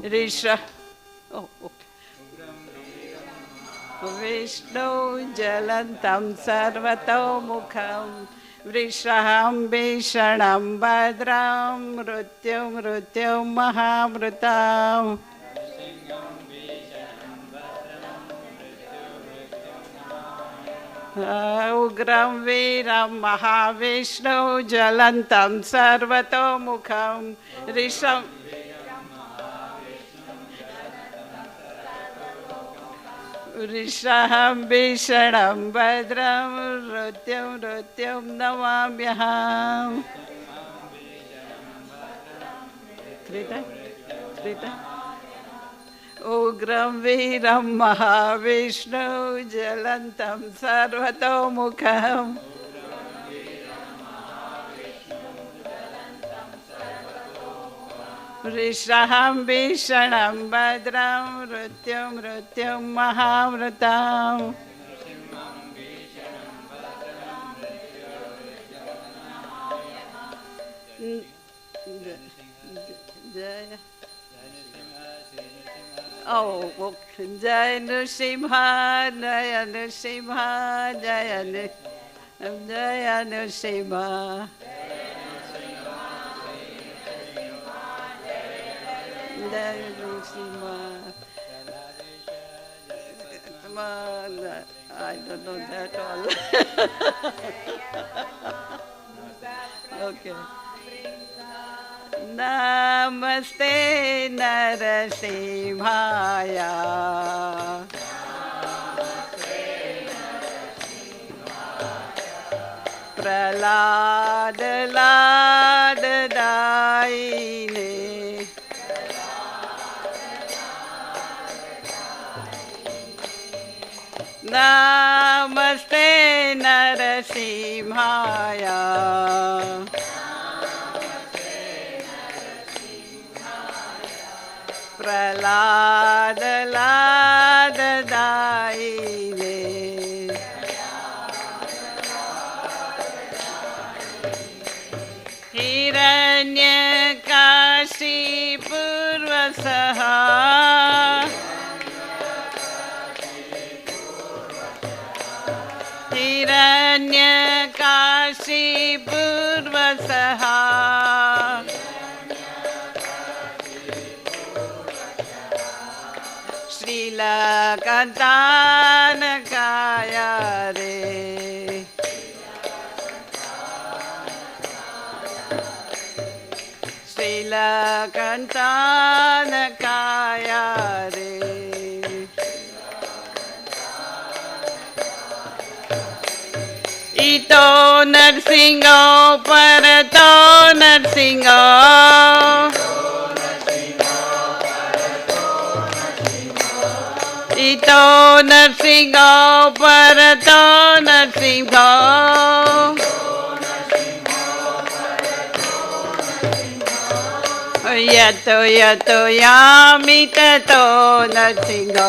ऋषः विष्णु ज्वलन्तं सर्वतोमुखं वृषहं भीषणं भद्रं मृत्युं महामृताम् उग्रं वीरं महाविष्णु ज्वलन्तं सर्वतोमुखं ऋषहं भीषणं भद्रं मृत्युं नमाम्यहम् उग्रं वीरं महाविष्णु ज्वलन्तं सर्वतोमुखम् ऋषहं भीषणं भद्रं मृत्युं महामृताम् जय जय नृसिंह जय नृसिंह जय नृसिंह जय Narasimha I don't know that all. Okay. Namaste Narasimhaya Pralad Lad Daine Namaste Narasimhaya Prahlad लाद दायिने हिरण्यकाशीपूर्वसः हिरण्यकाशीपूर्वसः श्रीलकन्तानकाय रे श्रीलकन्तानकाय रे इतो नरसिंहो परतो नरसिंहो इतो नरसिंहो परतो नरसिंहो यतो यतो यामि ततो नरसिंहो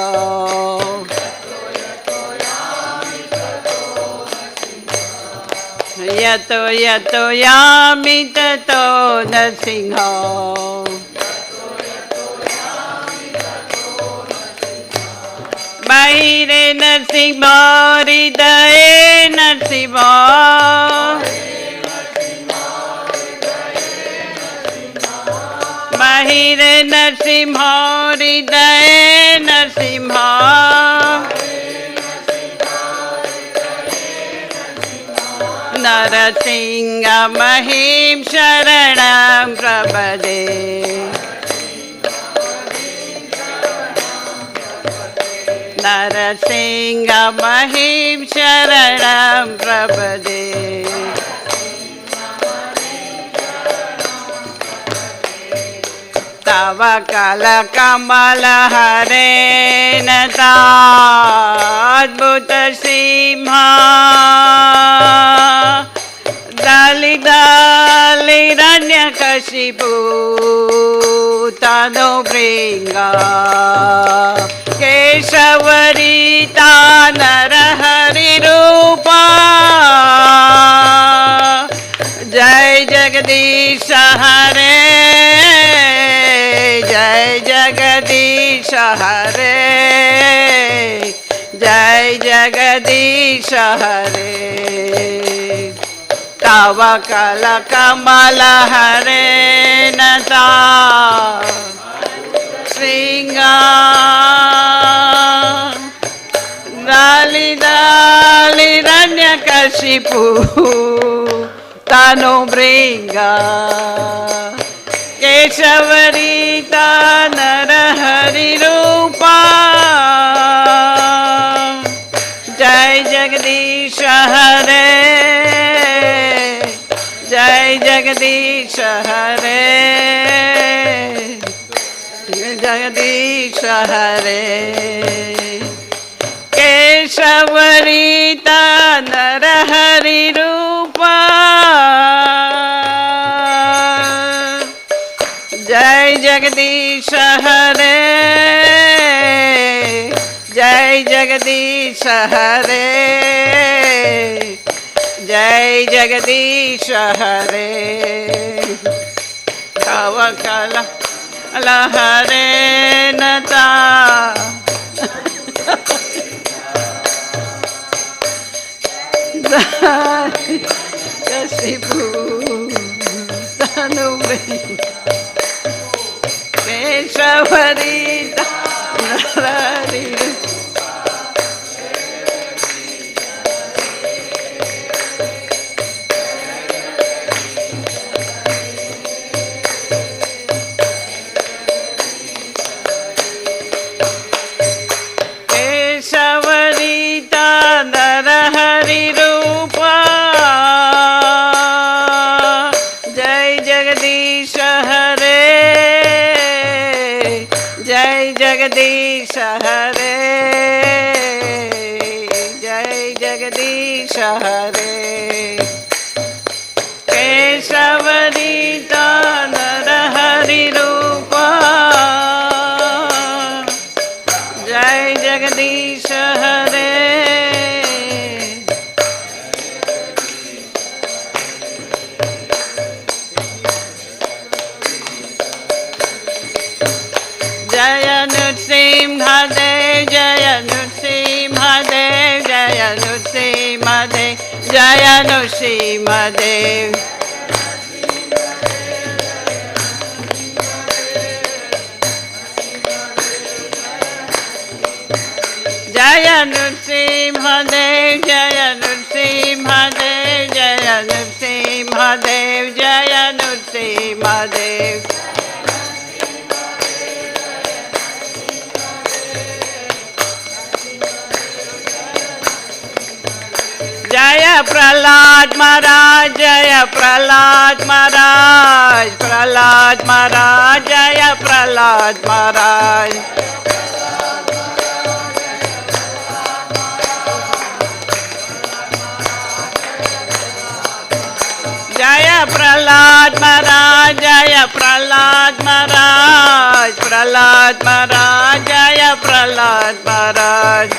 यतो यतो यामि ततो नरसिंहो बाहिरे नरसिंह हृदये नरसिंह बाहिरे नरसिंह हृदये नरसिंह नरसिंह महिं शरणं प्रपदे नरसिंह महिं शरणं प्रपदे तव कलकमलहरेण ताद्भुत सिंह दलिदलिरण्यकशिपु तनुभृङ्गा केशवरीता नरहरिरूपा जय जगदीश हरे जय जगदीश जगदीश हरे जय जगदीश हरे तव कल कमल हरे नता श्रृंगार दाली दाली रण्यकशिपु तनु भृंगा केशवरीता नरहरि रूपा जय जगदीश हरे जय जगदीश हरे जगदीश हरे केशवरीता नरहरि रूपा जय जगदीश हरे जय जगदीश हरे जय जगदीश हरे तव कला हरे नता कशिपु तनु केशवरीता नरहरि केशवरीता नरहरि रूपा जय जगदीश हरे जय जगदीश हरे जय जगदीश हरे केशवरीता नरहरि रूपा जय जगदीश हरे जय नृसिंहदेव जय नृसिंहदेव जय नृसिंहदेव जय नृसिंहदेव जय नृसिंहदेव जय नृसिंहदेव जय नृसिंहदेव जय नृसिंहदेव जय प्रहलाद महाराज जय प्रहलाद महाराज प्रहलाद महाराज जय प्रहलाद महाराज जय प्रहलाद महाराज जय प्रहलाद महाराज प्रहलाद महाराज जय प्रहलाद महाराज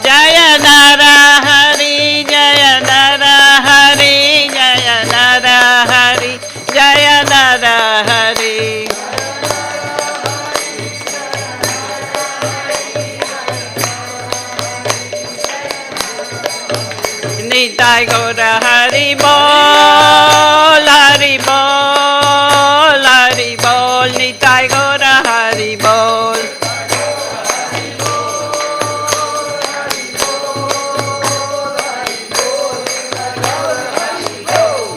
जय नरहरि जय नरहरि जय नरहरि जय नरहरि निताय गौर हरि बोल हरि बोल हरि बोल निताय गौर हरि बोल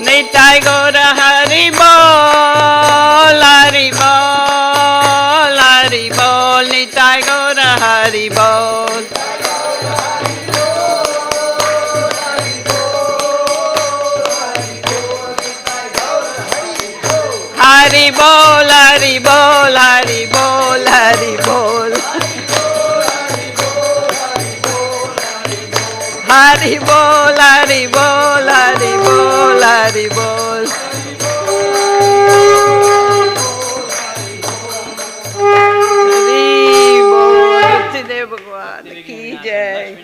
निताय गौर हरि बोल हरि बोल हरि बोल निताय गौर हरि बोल हरि बोल हरि बोल हरि बोल हरि बोल हरि बोल हरि बोल हरि बोल हरि बोल देव भगवान की जय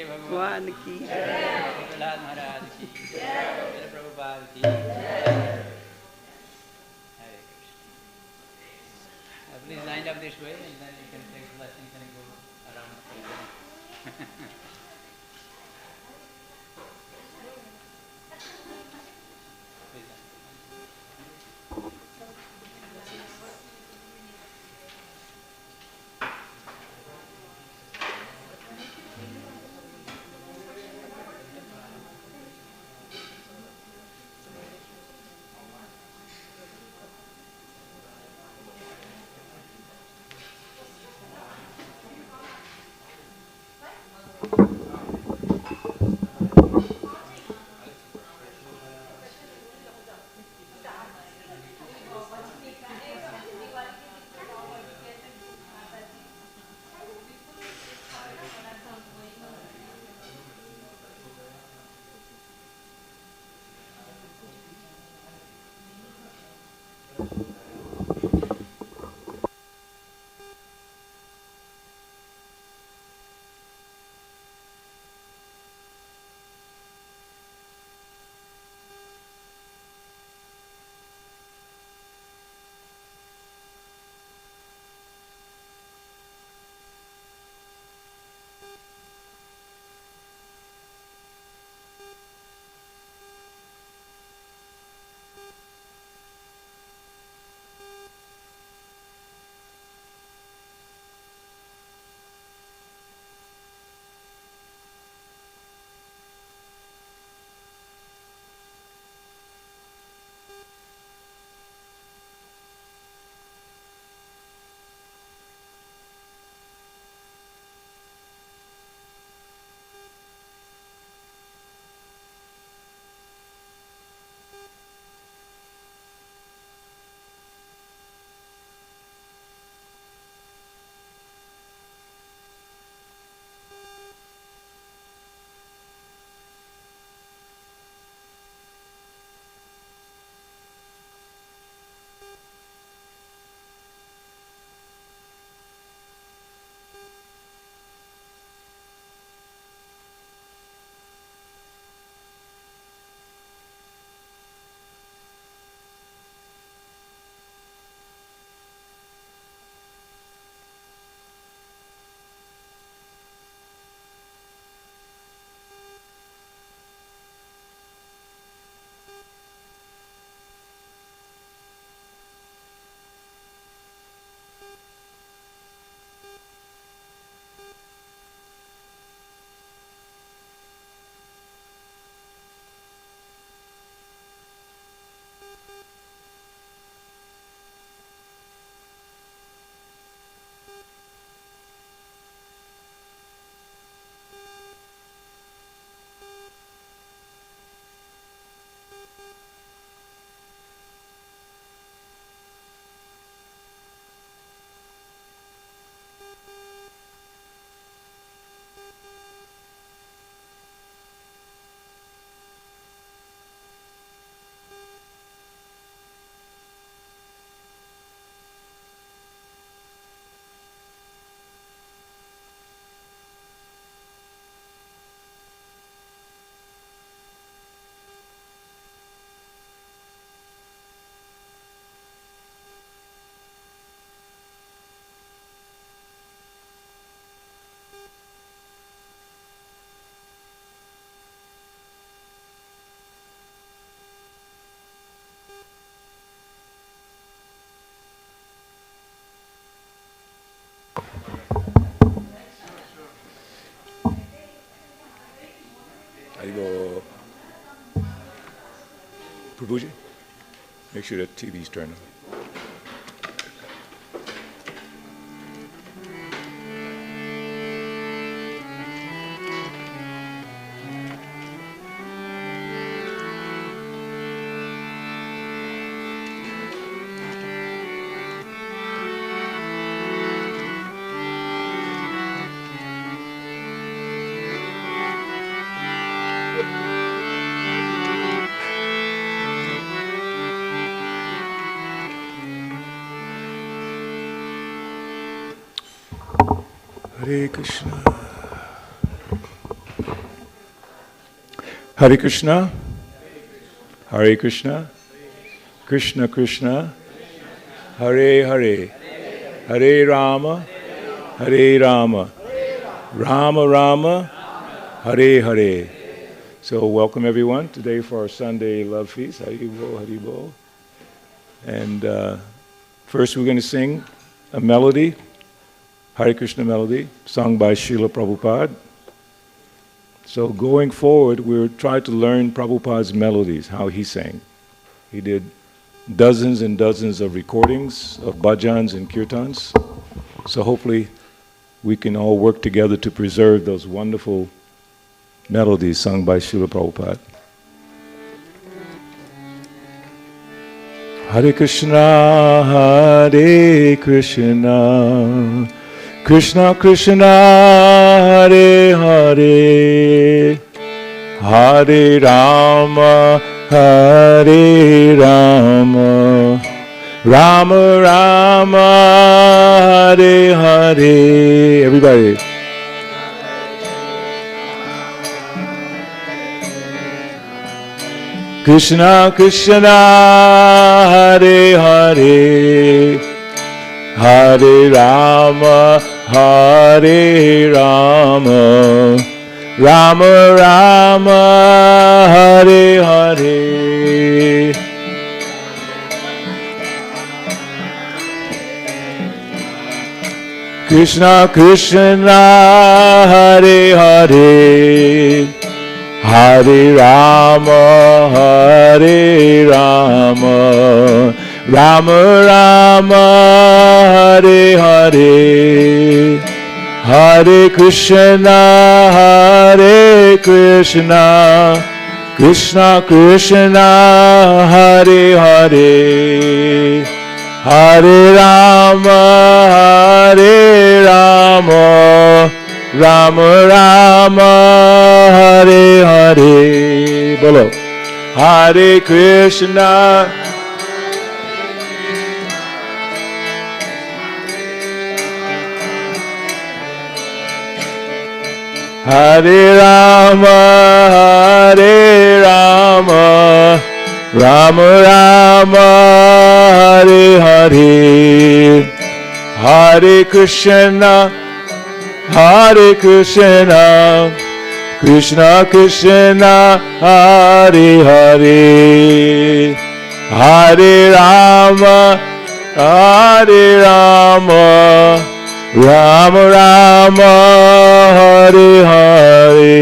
भगवान की जय। please line up this way and then you can take blessings and go around. Aribo. Prabhuji, make sure that TV's turned on. Hare Krishna. Hare Krishna. Hare Krishna. Krishna Krishna. Hare Hare. Hare Rama, Hare Rama, Rama Rama, Hare Hare. So welcome everyone today for our Sunday Love Feast. Haribol, Haribol. And first we're going to sing a melody, Hare Krishna melody, sung by Srila Prabhupada. So going forward, we'll try to learn Prabhupada's melodies, how he sang. He did dozens and dozens of recordings of bhajans and kirtans. So hopefully we can all work together to preserve those wonderful melodies sung by Srila Prabhupada. Hare Krishna, Hare Krishna, Krishna Krishna, Hare Hare, Hare Rama, Hare Rama, Rama Rama, Hare Hare. Everybody. Krishna Krishna, Hare Hare, Hare Rama, Hare Rama, Rama Rama, Hare Hare. Krishna Krishna, Hare Hare, Hare Rama, Hare Rama, Rama Rama, Hare Hare. Hare Krishna, Hare Krishna, Krishna Krishna, Hare Hare, Hare Rama, Hare Rama, Rama Rama, Hare Hare. Bolo. Hare Krishna, Hare Rama, Hare Rama, Rama Rama, Hare Hare. Hare Krishna, Hare Krishna, Krishna Krishna, Hare Hare, Hare Rama, Hare Rama, Rama Rama, Hare Hare.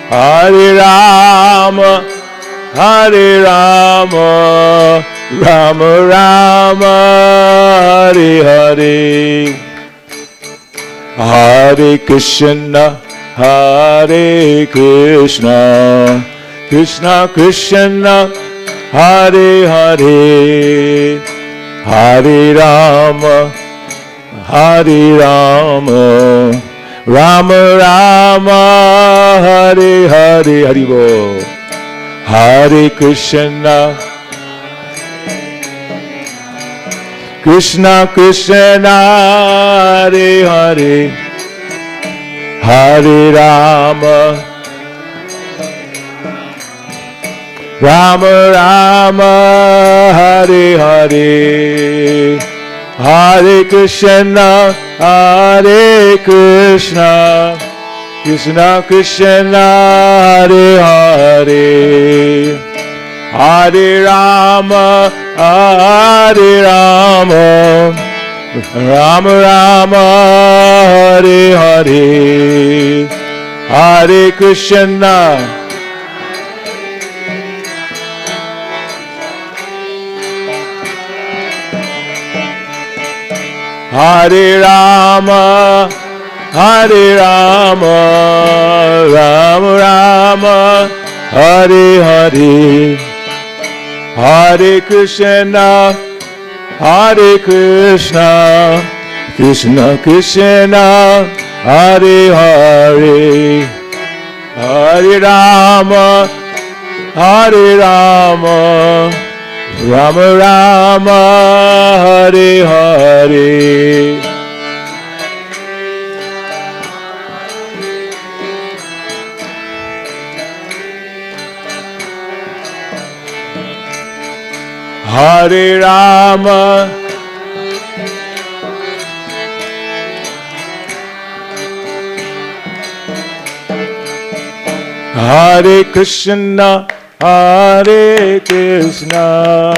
Hare Rama, Hare Rama, Rama Rama, Hare Hare. Hare Krishna, Hare Krishna, Krishna Krishna, Hare Hare, Hare Rama, Hare Rama, Rama Rama, Hare Hare. Haribol. Hare Krishna, Krishna Krishna, Hare Hare, Hare Rama, Rama Rama, Hare Hare, Hare Krishna, Hare Krishna, Krishna Krishna, Hare Hare, Hare Rama, Hare Rama, Rama Rama, Hare Hare, Hare Krishna, Hare Rama, Hare Rama, Rama Rama, Hare Hare, Hare Krishna, Hare Krishna, Krishna Krishna, Hare Hare, Hare Rama, Hare Rama, Rama Rama, Hare Hare. Hare Rama, Hare Krishna, Hare Krishna,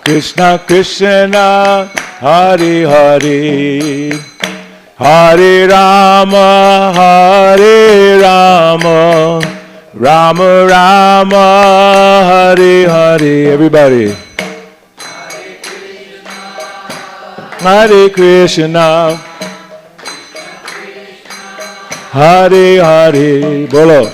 Krishna Krishna, Hare Hare, Hare Rama, Hare Rama, Rama Rama, Hare Hare. Everybody. Hare Krishna, Hare Hare. Bolo.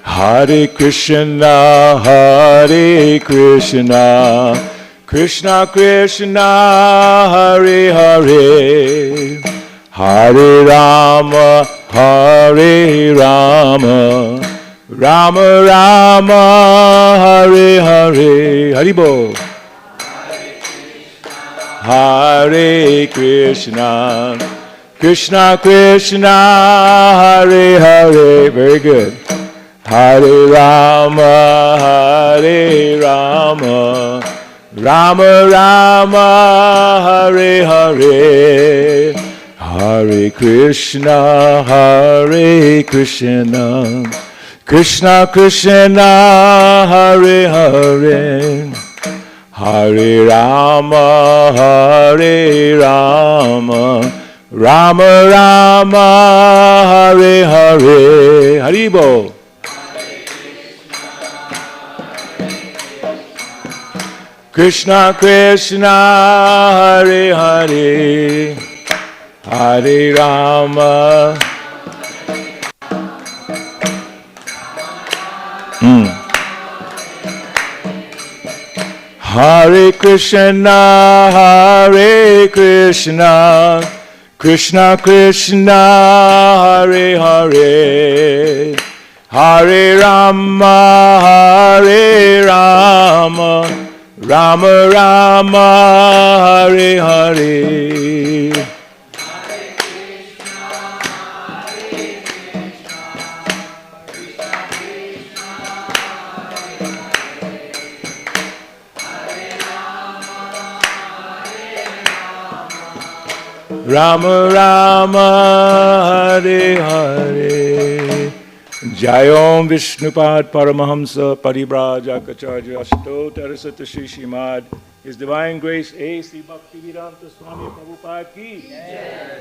Hare Krishna, Hare Krishna, Krishna Krishna, Hare Hare, Hare Rama, Hare Rama, Rama Rama, Hare Hare. Haribo. Hare Krishna, Krishna Krishna, Hare Hare. Very good. Hare Rama, Hare Rama, Rama Rama, Hare Hare, Hare Krishna, Hare Krishna, Krishna Krishna, Hare Hare, Hare Rama, Hare Rama, Rama Rama, Hare Hare. Haribo. Krishna Krishna, Hare Hare, Hare Rama. Hare Krishna, Hare Krishna, Krishna Krishna, Hare Hare, Hare Rama, Hare Rama, Rama Rama, Hare Hare. Rama Rama, Hare Hare. Jayom Vishnupad Paramahamsa Paribrajaka Asto Tarasata Shishimad. His Divine Grace A. Sri Bhaktivedanta Swami Prabhupada ki.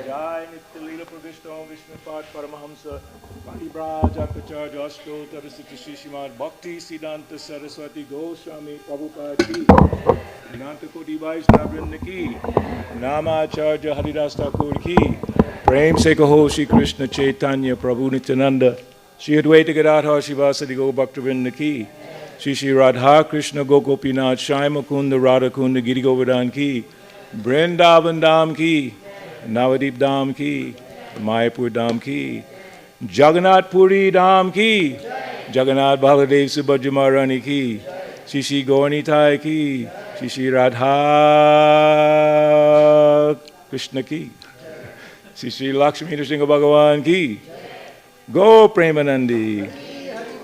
Jai Nitya Leela Pravishtam Vishnupad Paramahamsa Paribrajaka Asto Tarasata Shishimad. Bhakti Siddhanta Saraswati Goswami Prabhupada ki. Nanta Koti Vaishnava Vrinda ki. Namacharya Haridas Thakur ki. Prem se kaho Shri Krishna Chaitanya Prabhu Nityananda. Shri Advaita Gadadhar Shivasadi Go Bhaktivinoda ki. Shri Radha Krishna Gopinath Shai Mukunda Radha Kunda Giri Govardhan ki. Vrindavan Dham ki. Navadip Dham ki. Mayapur Dham ki. Jagannath Puri Dham ki. Jagannath Baladev Subhadra Maharani ki. Shri Gauranitai ki. Shri Radha Krishna ki. Shri Lakshmi Nrsimha Bhagavan ki. Go Premanandi.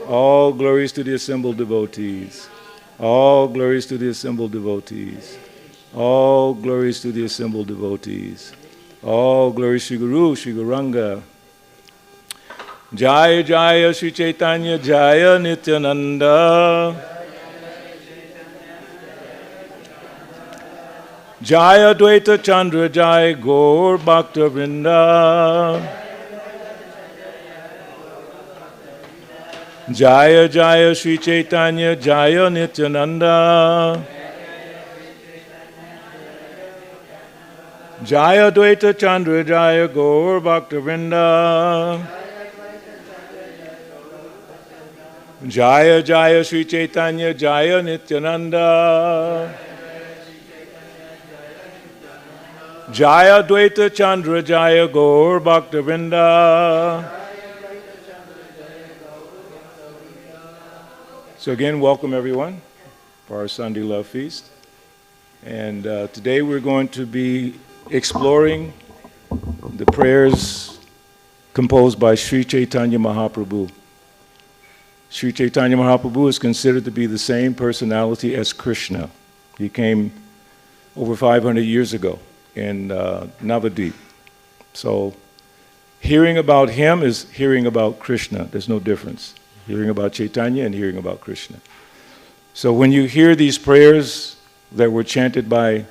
All glories to the assembled devotees. All glories to the assembled devotees. All glories to the assembled devotees. All glories Shri Guru, Shri Gauranga. Jaya Jaya Shri Chaitanya Jaya Nityananda. Jaya Dvaita Chandra Jaya Gaur Bhakta Vrinda. Jaya Jaya Shri Chaitanya Jaya Nityananda. Jaya Dvaita Chandra Jaya Gaur Bhakta Vrinda. Jaya Jaya Shri Chaitanya Jaya Nityananda. Jaya Dvaita Chandra Jaya Gaur Bhakta Vrinda. So again, welcome everyone for our Sunday Love Feast. And today we're going to be exploring the prayers composed by Sri Chaitanya Mahaprabhu. Sri Chaitanya Mahaprabhu is considered to be the same personality as Krishna. He came over 500 years ago in Navadvip. So hearing about him is hearing about Krishna. There's no difference. Hearing about Chaitanya and hearing about Krishna. So when you hear these prayers that were chanted by,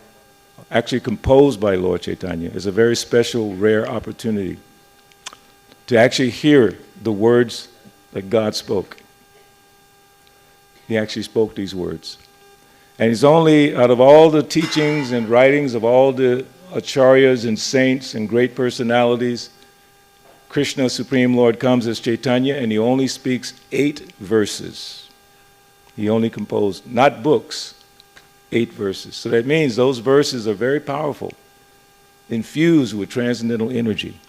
actually composed by Lord Chaitanya, it's a very special, rare opportunity to actually hear the words that God spoke. He actually spoke these words. And he's only, out of all the teachings and writings of all the acharyas and saints and great personalities, Krishna, Supreme Lord, comes as Chaitanya, and he only speaks 8 verses. He only composed, not books, 8 verses. So that means those verses are very powerful, infused with transcendental energy.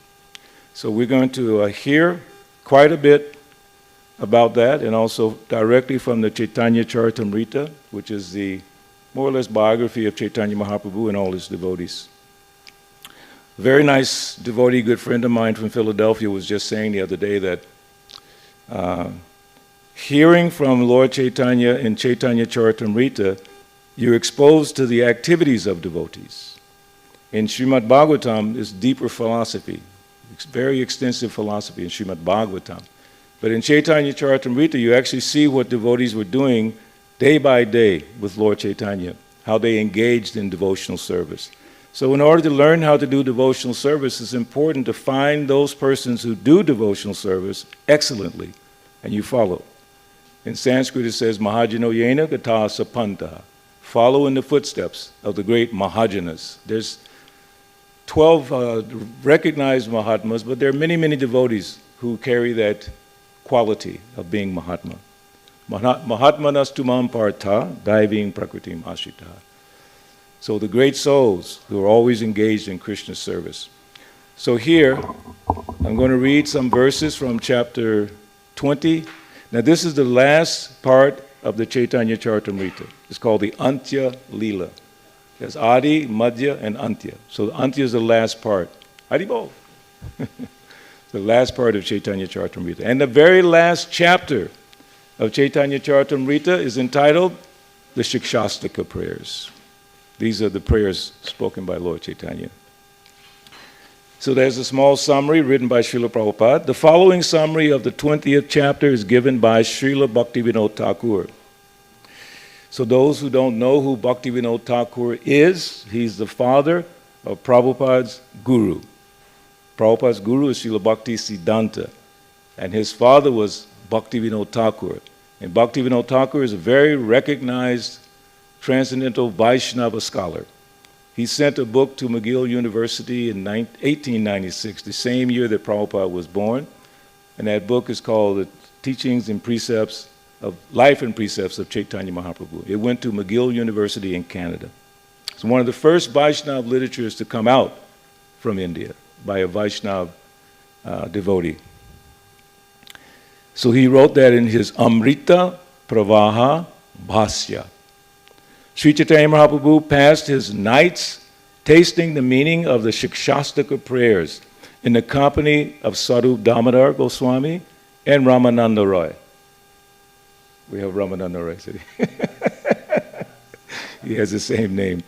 So we're going to hear quite a bit about that, and also directly from the Chaitanya Charitamrita, which is the more or less biography of Chaitanya Mahaprabhu and all his devotees. A very nice devotee, good friend of mine from Philadelphia, was just saying the other day that hearing from Lord Chaitanya in Chaitanya Charitamrita, you're exposed to the activities of devotees. In Srimad Bhagavatam is deeper philosophy. It's very extensive philosophy in Srimad Bhagavatam. But in Chaitanya Charitamrita, you actually see what devotees were doing day by day with Lord Chaitanya, how they engaged in devotional service. So in order to learn how to do devotional service, it's important to find those persons who do devotional service excellently, and you follow. In Sanskrit it says, Mahajano yena gata sapanta. Follow in the footsteps of the great Mahajanas. There's 12 recognized Mahatmas, but there are many, many devotees who carry that quality of being Mahatma. Mahatmanastumam partha daiving prakritim ashita. So the great souls who are always engaged in Krishna's service. So here, I'm going to read some verses from chapter 20. Now this is the last part of the Chaitanya Charitamrita. It's called the Antya Leela. There's Adi, Madhya, and Antya. So the Antya is the last part. Haribol. The last part of Chaitanya Charitamrita. And the very last chapter of Chaitanya Charitamrita is entitled the Shikshastaka prayers. These are the prayers spoken by Lord Chaitanya. So there's a small summary written by Srila Prabhupada. The following summary of the 20th chapter is given by Srila Bhaktivinoda Thakur. So those who don't know who Bhaktivinoda Thakur is, he's the father of Prabhupada's guru. Prabhupada's guru is Srila Bhakti Siddhanta, and his father was Bhaktivinoda Thakur. And Bhaktivinoda Thakur is a very recognized transcendental Vaishnava scholar. He sent a book to McGill University in 1896, the same year that Prabhupada was born, and that book is called The Teachings and Precepts of Life and Precepts of Chaitanya Mahaprabhu. It went to McGill University in Canada. It's one of the first Vaishnava literatures to come out from India by a Vaishnava devotee. So he wrote that in his Amrita Pravaha Bhasya. Sri Chaitanya Mahaprabhu passed his nights tasting the meaning of the Shikshastaka prayers in the company of Sadhu Damodar Goswami and Ramananda Roy. We have Ramananda Roy today. He has the same name.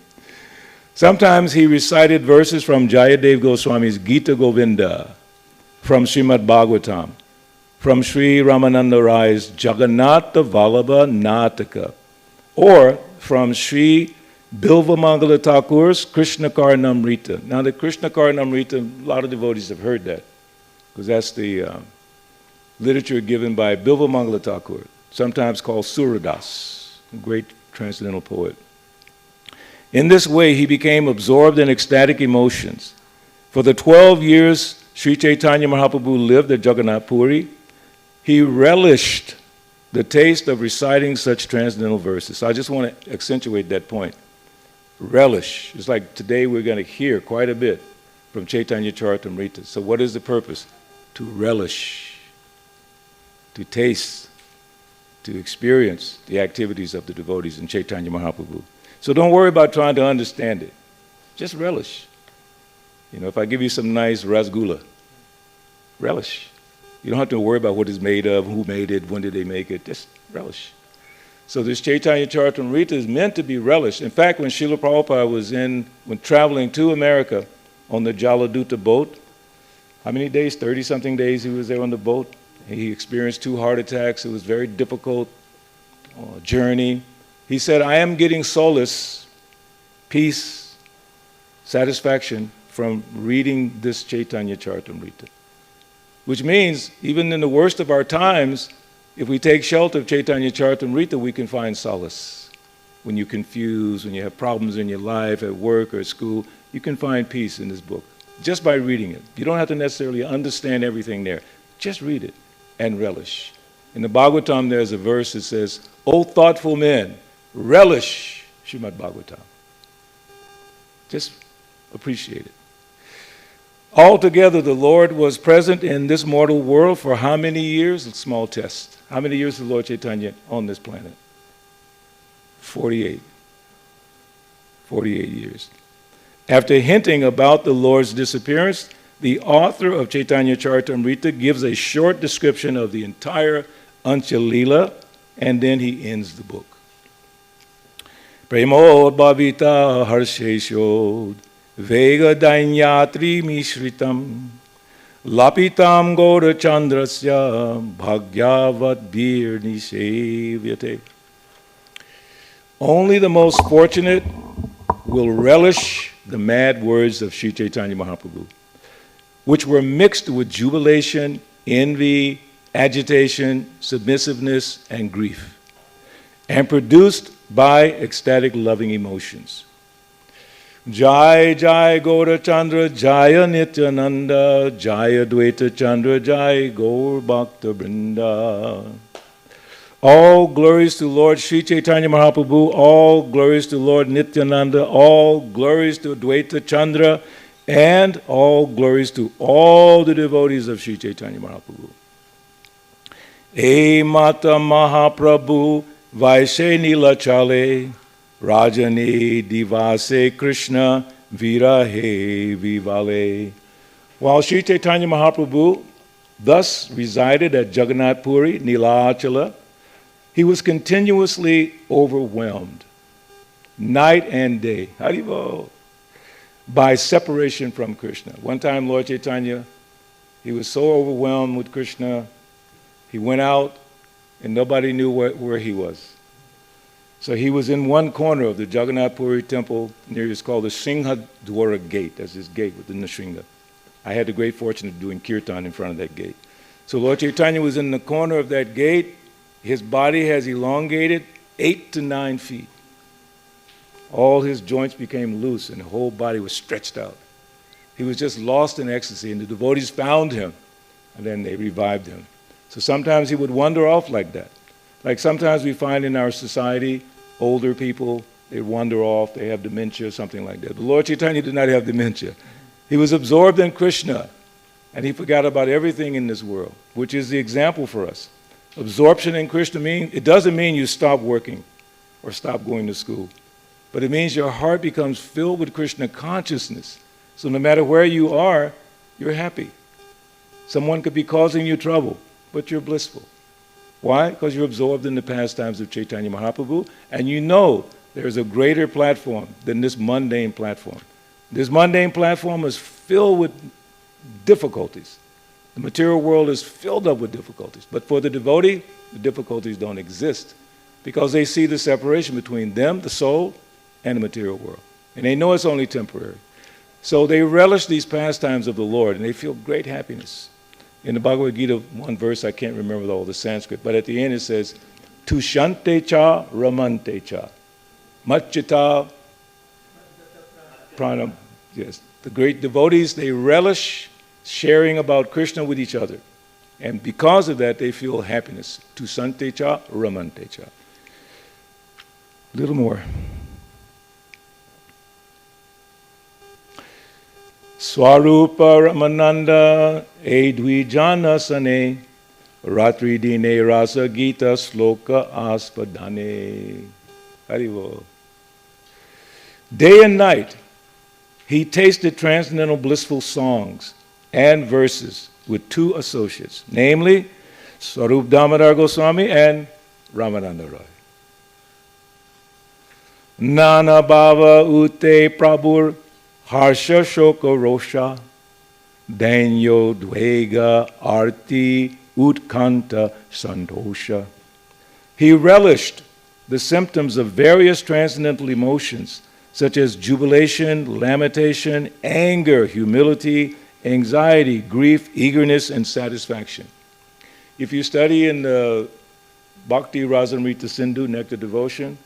Sometimes he recited verses from Jayadev Goswami's Gita Govinda, from Srimad Bhagavatam, from Sri Ramananda Rai's Jagannatha Vallabha Nataka, or from Sri Bilva Mangala Thakur's Krishna Karnamrita. Now the Krishna Karnamrita, a lot of devotees have heard that, because that's the literature given by Bilva Mangala Thakur, sometimes called Suradas, a great transcendental poet. In this way, he became absorbed in ecstatic emotions. For the 12 years Sri Chaitanya Mahaprabhu lived at Jagannath Puri, he relished the taste of reciting such transcendental verses. So I just want to accentuate that point. Relish. It's like today we're going to hear quite a bit from Chaitanya Charitamrita. So what is the purpose? To relish, to taste, to experience the activities of the devotees in Chaitanya Mahaprabhu. So don't worry about trying to understand it. Just relish. You know, if I give you some nice rasgulla, relish. You don't have to worry about what it's made of, who made it, when did they make it. Just relish. So this Chaitanya Charitamrita is meant to be relished. In fact, when Srila Prabhupada was when traveling to America on the Jaladuta boat, how many days? 30-something days he was there on the boat. He experienced 2 heart attacks. It was a very difficult journey. He said, I am getting solace, peace, satisfaction from reading this Chaitanya Charitamrita. Which means, even in the worst of our times, if we take shelter of Chaitanya Charitamrita, we can find solace. When you're confused, when you have problems in your life, at work or at school, you can find peace in this book, just by reading it. You don't have to necessarily understand everything there. Just read it and relish. In the Bhagavatam, there's a verse that says, O thoughtful men, relish Srimad Bhagavatam. Just appreciate it. Altogether, the Lord was present in this mortal world for how many years? A small test. How many years is the Lord Chaitanya on this planet? 48. 48 years. After hinting about the Lord's disappearance, the author of Chaitanya Charitamrita gives a short description of the entire Anchalila, and then he ends the book. Premod bhavita harsheshod vega dainyatri mishritam lapitam gora chandrasya bhagyavat bir nishevyate. Only the most fortunate will relish the mad words of Sri Chaitanya Mahaprabhu, which were mixed with jubilation, envy, agitation, submissiveness, and grief, and produced by ecstatic loving emotions. Jai Jai Gaura Chandra Jaya Nityananda Jaya Dvaita Chandra Jai Gaur Bhakta Brinda. All glories to Lord Sri Chaitanya Mahaprabhu, all glories to Lord Nityananda, all glories to Dvaita Chandra, and all glories to all the devotees of Sri Chaitanya Mahaprabhu. E Mata Mahaprabhu Vaise Nila Chale Rajani Divase Krishna Virahe Vivale. While Sri Chaitanya Mahaprabhu thus resided at Jagannath Puri, Nilachala, he was continuously overwhelmed, night and day, Haribo, by separation from Krishna. One time, Lord Chaitanya, he was so overwhelmed with Krishna, he went out and nobody knew where he was. So he was in one corner of the Jagannath Puri temple, near it's called the Singha Dwara gate. That's this gate within the Shringa. I had the great fortune of doing kirtan in front of that gate. So Lord Chaitanya was in the corner of that gate. His body has elongated 8 to 9 feet. All his joints became loose and the whole body was stretched out. He was just lost in ecstasy, and the devotees found him, and then they revived him. So sometimes he would wander off like that. Like sometimes we find in our society, older people, they wander off, they have dementia, something like that. But Lord Chaitanya did not have dementia. He was absorbed in Krishna, and he forgot about everything in this world, which is the example for us. Absorption in Krishna it doesn't mean you stop working or stop going to school, but it means your heart becomes filled with Krishna consciousness. So no matter where you are, you're happy. Someone could be causing you trouble, but you're blissful. Why? Because you're absorbed in the pastimes of Chaitanya Mahaprabhu, and you know there's a greater platform than this mundane platform. This mundane platform is filled with difficulties. The material world is filled up with difficulties. But for the devotee, the difficulties don't exist because they see the separation between them, the soul, and the material world. And they know it's only temporary. So they relish these pastimes of the Lord, and they feel great happiness. In the Bhagavad Gita, one verse, I can't remember all the Sanskrit, but at the end it says, Tushante cha ramante cha. Machita pranam. Yes, the great devotees, they relish sharing about Krishna with each other. And because of that, they feel happiness. Tusante cha, ramante cha. A little more. Swarupa Ramananda Edwijana Sane Ratri Dine Rasa Gita Sloka Aspadane. Haribo. Day and night, He tasted transcendental blissful songs and verses with two associates, namely Swarup Damodar Goswami and Ramananda Roy. Nana Bhava Ute Prabhur Harsha Shoka Rosha Dainyo Dvega Arti Utkanta Santosha. He relished the symptoms of various transcendental emotions, such as jubilation, lamentation, anger, humility, anxiety, grief, eagerness, and satisfaction. If you study in the Bhakti Rasamrita Sindhu, Nectar Devotion,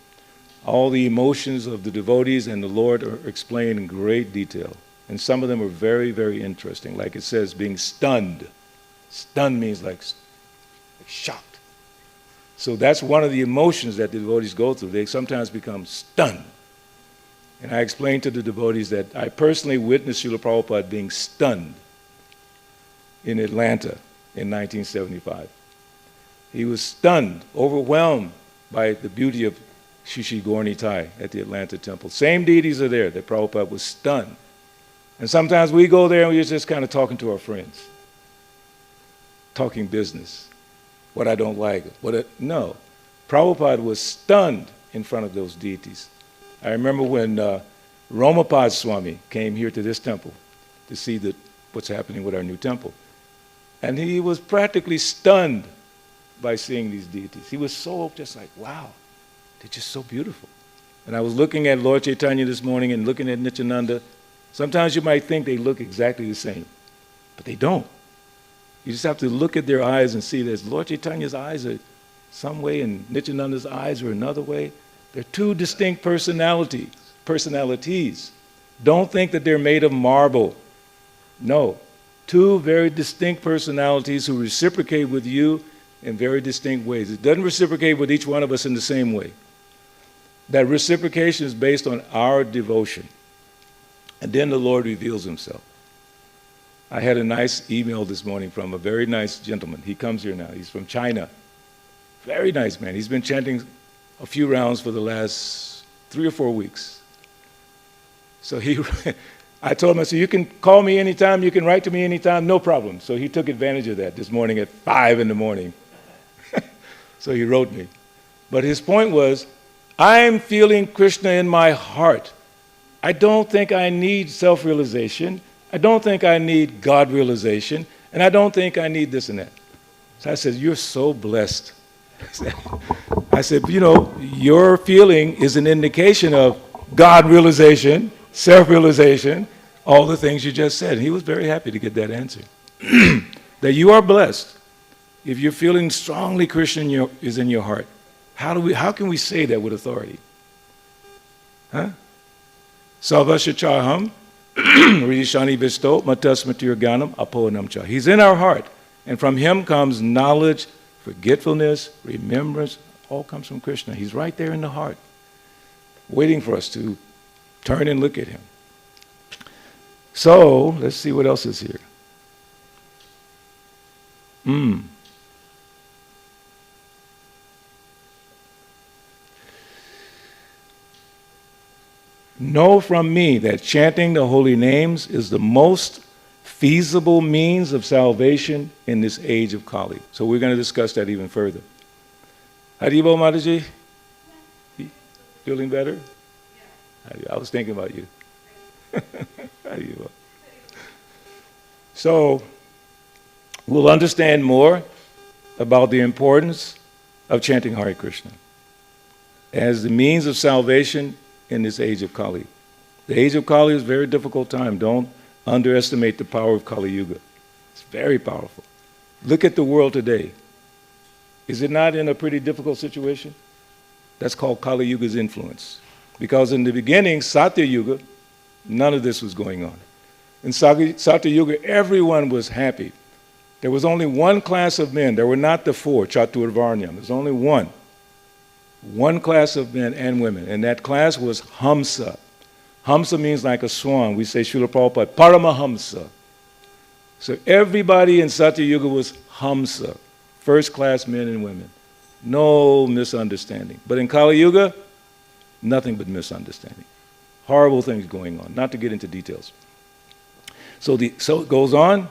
all the emotions of the devotees and the Lord are explained in great detail. And some of them are very, very interesting. Like it says, being stunned. Stunned means like shocked. So that's one of the emotions that the devotees go through. They sometimes become stunned. And I explained to the devotees that I personally witnessed Srila Prabhupada being stunned in Atlanta in 1975. He was stunned, overwhelmed by the beauty of Shishi Gaur-Nitai at the Atlanta temple. Same deities are there that Prabhupada was stunned. And sometimes we go there and we're just kind of talking to our friends, talking business, what I don't like. No, Prabhupada was stunned in front of those deities. I remember when Romapad Swami came here to this temple to see what's happening with our new temple. And he was practically stunned by seeing these deities. He was so just like, wow, they're just so beautiful. And I was looking at Lord Chaitanya this morning and looking at Nityananda. Sometimes you might think they look exactly the same, but they don't. You just have to look at their eyes and see that Lord Chaitanya's eyes are some way and Nityananda's eyes are another way. They're two distinct personalities. Don't think that they're made of marble. No, two very distinct personalities who reciprocate with you in very distinct ways. It doesn't reciprocate with each one of us in the same way. That reciprocation is based on our devotion. And then the Lord reveals himself. I had a nice email this morning from a very nice gentleman. He comes here now. He's from China. Very nice man. He's been chanting a few rounds for the last 3 or 4 weeks. So I told him, I said, you can call me anytime, you can write to me anytime, no problem. So he took advantage of that this morning at 5 in the morning. So he wrote me. But his point was, I'm feeling Krishna in my heart. I don't think I need self-realization. I don't think I need God realization. And I don't think I need this and that. So I said, you're so blessed. I said, you know, your feeling is an indication of God realization, self-realization, all the things you just said. And he was very happy to get that answer. That you are blessed. If you're feeling strongly Krishna is in your heart, how can we say that with authority? Huh? Salvasya chaham, Rishani Visto, Matas Matir Ganam, Apoanam cha. He's in our heart. And from him comes knowledge, forgetfulness, remembrance, all comes from Krishna. He's right there in the heart, waiting for us to turn and look at him. So, let's see what else is here. Know from me that chanting the holy names is the most feasible means of salvation in this age of Kali. So we're going to discuss that even further. Haribo Mataji? Feeling better? I was thinking about you. Haribo. So we'll understand more about the importance of chanting Hare Krishna as the means of salvation in this age of Kali. The age of Kali is a very difficult time. Don't underestimate the power of Kali Yuga. It's very powerful. Look at the world today. Is it not in a pretty difficult situation? That's called Kali Yuga's influence. Because in the beginning, Satya Yuga, none of this was going on. In Satya Yuga, everyone was happy. There was only one class of men. There were not the four, Chaturvarnyam. There's only one. One class of men and women, and that class was Hamsa. Hamsa means like a swan. We say Srila Prabhupada, Paramahamsa. So everybody in Satya Yuga was Hamsa, first class men and women. No misunderstanding. But in Kali Yuga, nothing but misunderstanding. Horrible things going on, not to get into details. So it goes on.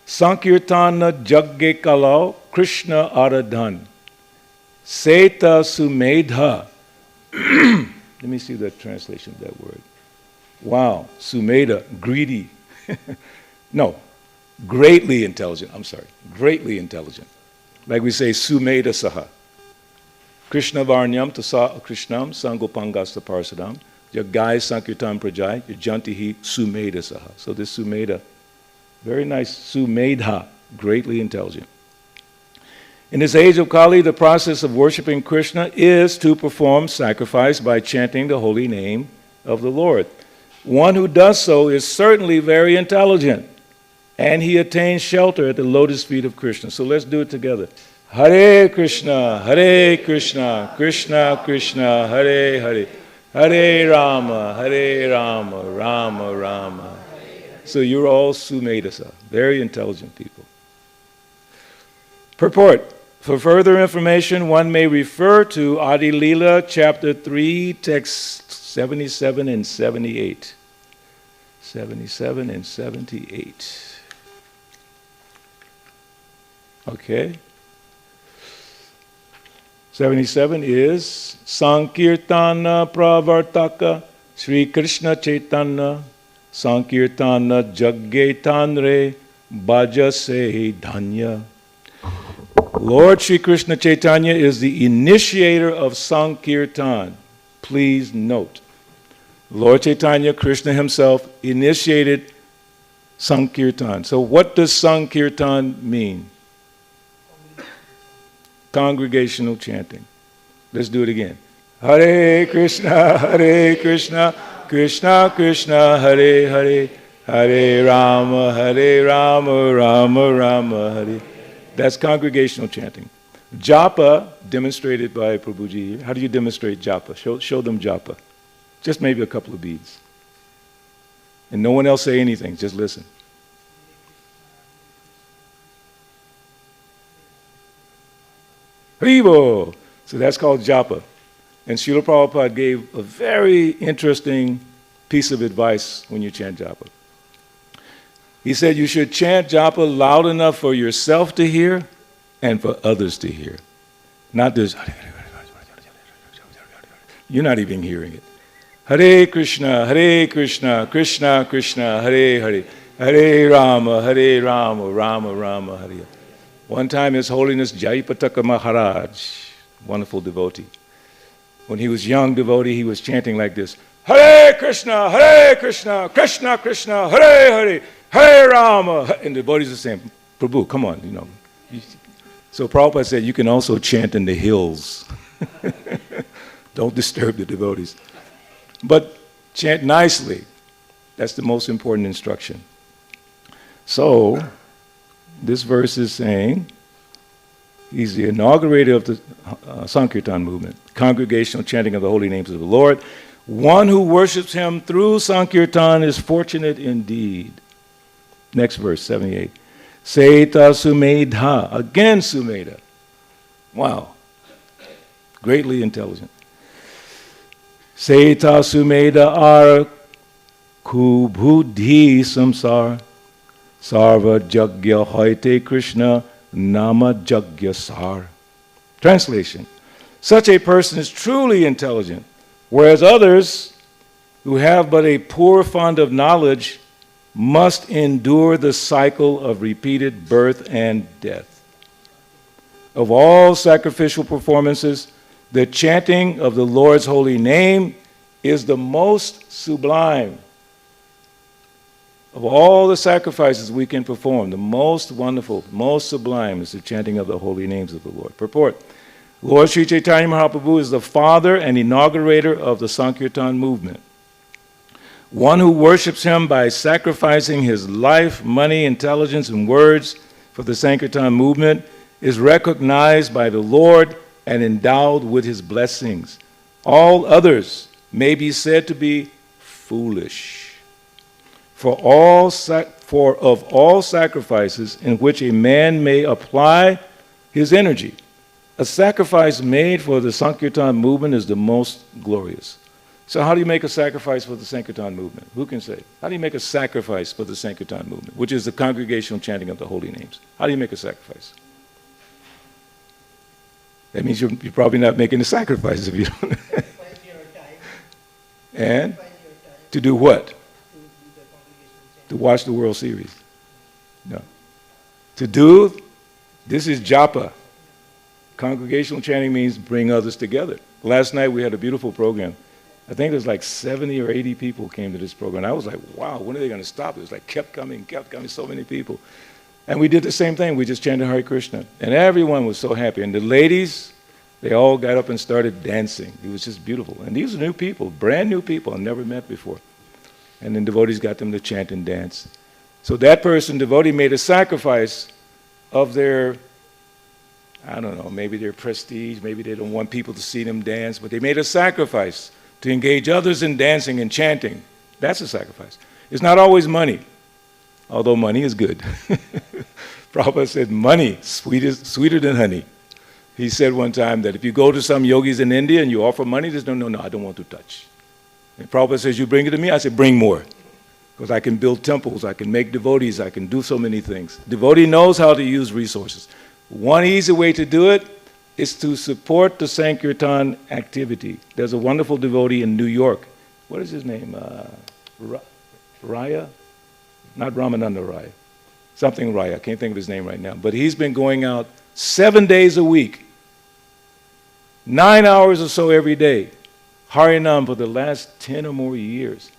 Sankirtana jagge kalau Krishna aradhan. Seta sumedha. Let me see the translation of that word. Wow, sumedha, greedy. No, greatly intelligent. I'm sorry, greatly intelligent. Like we say, sumedha saha. Krishna varnyam tasa krishnam sangopangasta parsadam. Jagai sankirtan prajai, yajantihi sumedha saha. So this sumedha, very nice, sumedha, greatly intelligent. In this age of Kali, the process of worshiping Krishna is to perform sacrifice by chanting the holy name of the Lord. One who does so is certainly very intelligent, and he attains shelter at the lotus feet of Krishna. So let's do it together. Hare Krishna, Krishna Krishna, Hare Hare, Hare Rama, Rama Rama. So you're all Sumedasa, very intelligent people. Purport. For further information, one may refer to Adi Leela, chapter 3, text 77 and 78. 77 and 78. Okay. 77 is Sankirtana Pravartaka Sri Krishna Chaitanya Sankirtana Jaggetanre Bhajase Dhanya. Lord Sri Krishna Chaitanya is the initiator of Sankirtan. Please note, Lord Chaitanya, Krishna himself, initiated Sankirtan. So what does Sankirtan mean? Congregational chanting. Let's do it again. Hare Krishna, Krishna Krishna, Hare Hare, Hare Rama, Rama Rama, Hare. That's congregational chanting. Japa, demonstrated by Prabhuji here. How do you demonstrate japa? Show them japa. Just maybe a couple of beads. And no one else say anything, just listen. Haribo! So that's called japa. And Srila Prabhupada gave a very interesting piece of advice when you chant japa. He said you should chant japa loud enough for yourself to hear and for others to hear. Not this, you're not even hearing it. Hare Krishna, Krishna Krishna, Hare Hare, Hare Rama, Rama Rama, Hare. One time His Holiness Jayapataka Maharaj, wonderful devotee, when he was young devotee, he was chanting like this, Hare Krishna, Krishna Krishna, Hare Hare, Hare Rama. And the devotees are saying, Prabhu, come on, you know. So Prabhupada said, you can also chant in the hills. Don't disturb the devotees. But chant nicely. That's the most important instruction. So, this verse is saying, he's the inaugurator of the Sankirtan movement, congregational chanting of the holy names of the Lord. One who worships him through Sankirtan is fortunate indeed. Next verse, 78. Seta Sumedha, again Sumedha. Wow, greatly intelligent. Seta Sumedha ar kubudhi samsar sarva jagya hoite Krishna nama jagya sar. Translation. Such a person is truly intelligent, whereas others who have but a poor fund of knowledge must endure the cycle of repeated birth and death. Of all sacrificial performances, the chanting of the Lord's holy name is the most sublime. Of all the sacrifices we can perform, the most wonderful, most sublime is the chanting of the holy names of the Lord. Purport. Lord Sri Chaitanya Mahaprabhu is the father and inaugurator of the Sankirtan movement. One who worships him by sacrificing his life, money, intelligence, and words for the Sankirtan movement is recognized by the Lord and endowed with his blessings. All others may be said to be foolish. For of all sacrifices in which a man may apply his energy, a sacrifice made for the Sankirtan movement is the most glorious. So how do you make a sacrifice for the Sankirtan movement? Who can say? How do you make a sacrifice for the Sankirtan movement, which is the congregational chanting of the holy names? How do you make a sacrifice? That means you're probably not making a sacrifice if you don't. And to do what? To watch the World Series. No. To do, this is japa. Congregational chanting means bring others together. Last night we had a beautiful program. I think there's like 70 or 80 people came to this program. I was like, wow, when are they going to stop? It was like kept coming, so many people. And we did the same thing. We just chanted Hare Krishna. And everyone was so happy. And the ladies, they all got up and started dancing. It was just beautiful. And these are new people, brand new people I've never met before. And then devotees got them to chant and dance. So that person, devotee, made a sacrifice of their, I don't know, maybe their prestige, maybe they don't want people to see them dance, but they made a sacrifice to engage others in dancing and chanting. That's a sacrifice. It's not always money, although money is good. Prabhupada said money, sweeter than honey. He said one time that if you go to some yogis in India and you offer money, they say, no, I don't want to touch. And Prabhupada says, you bring it to me? I said, bring more. Because I can build temples, I can make devotees, I can do so many things. Devotee knows how to use resources. One easy way to do it is to support the Sankirtan activity. There's a wonderful devotee in New York. What is his name? Raya? Not Ramananda Raya. Something Raya. I can't think of his name right now. But he's been going out 7 days a week, 9 hours or so every day, Harinam for the last 10 or more years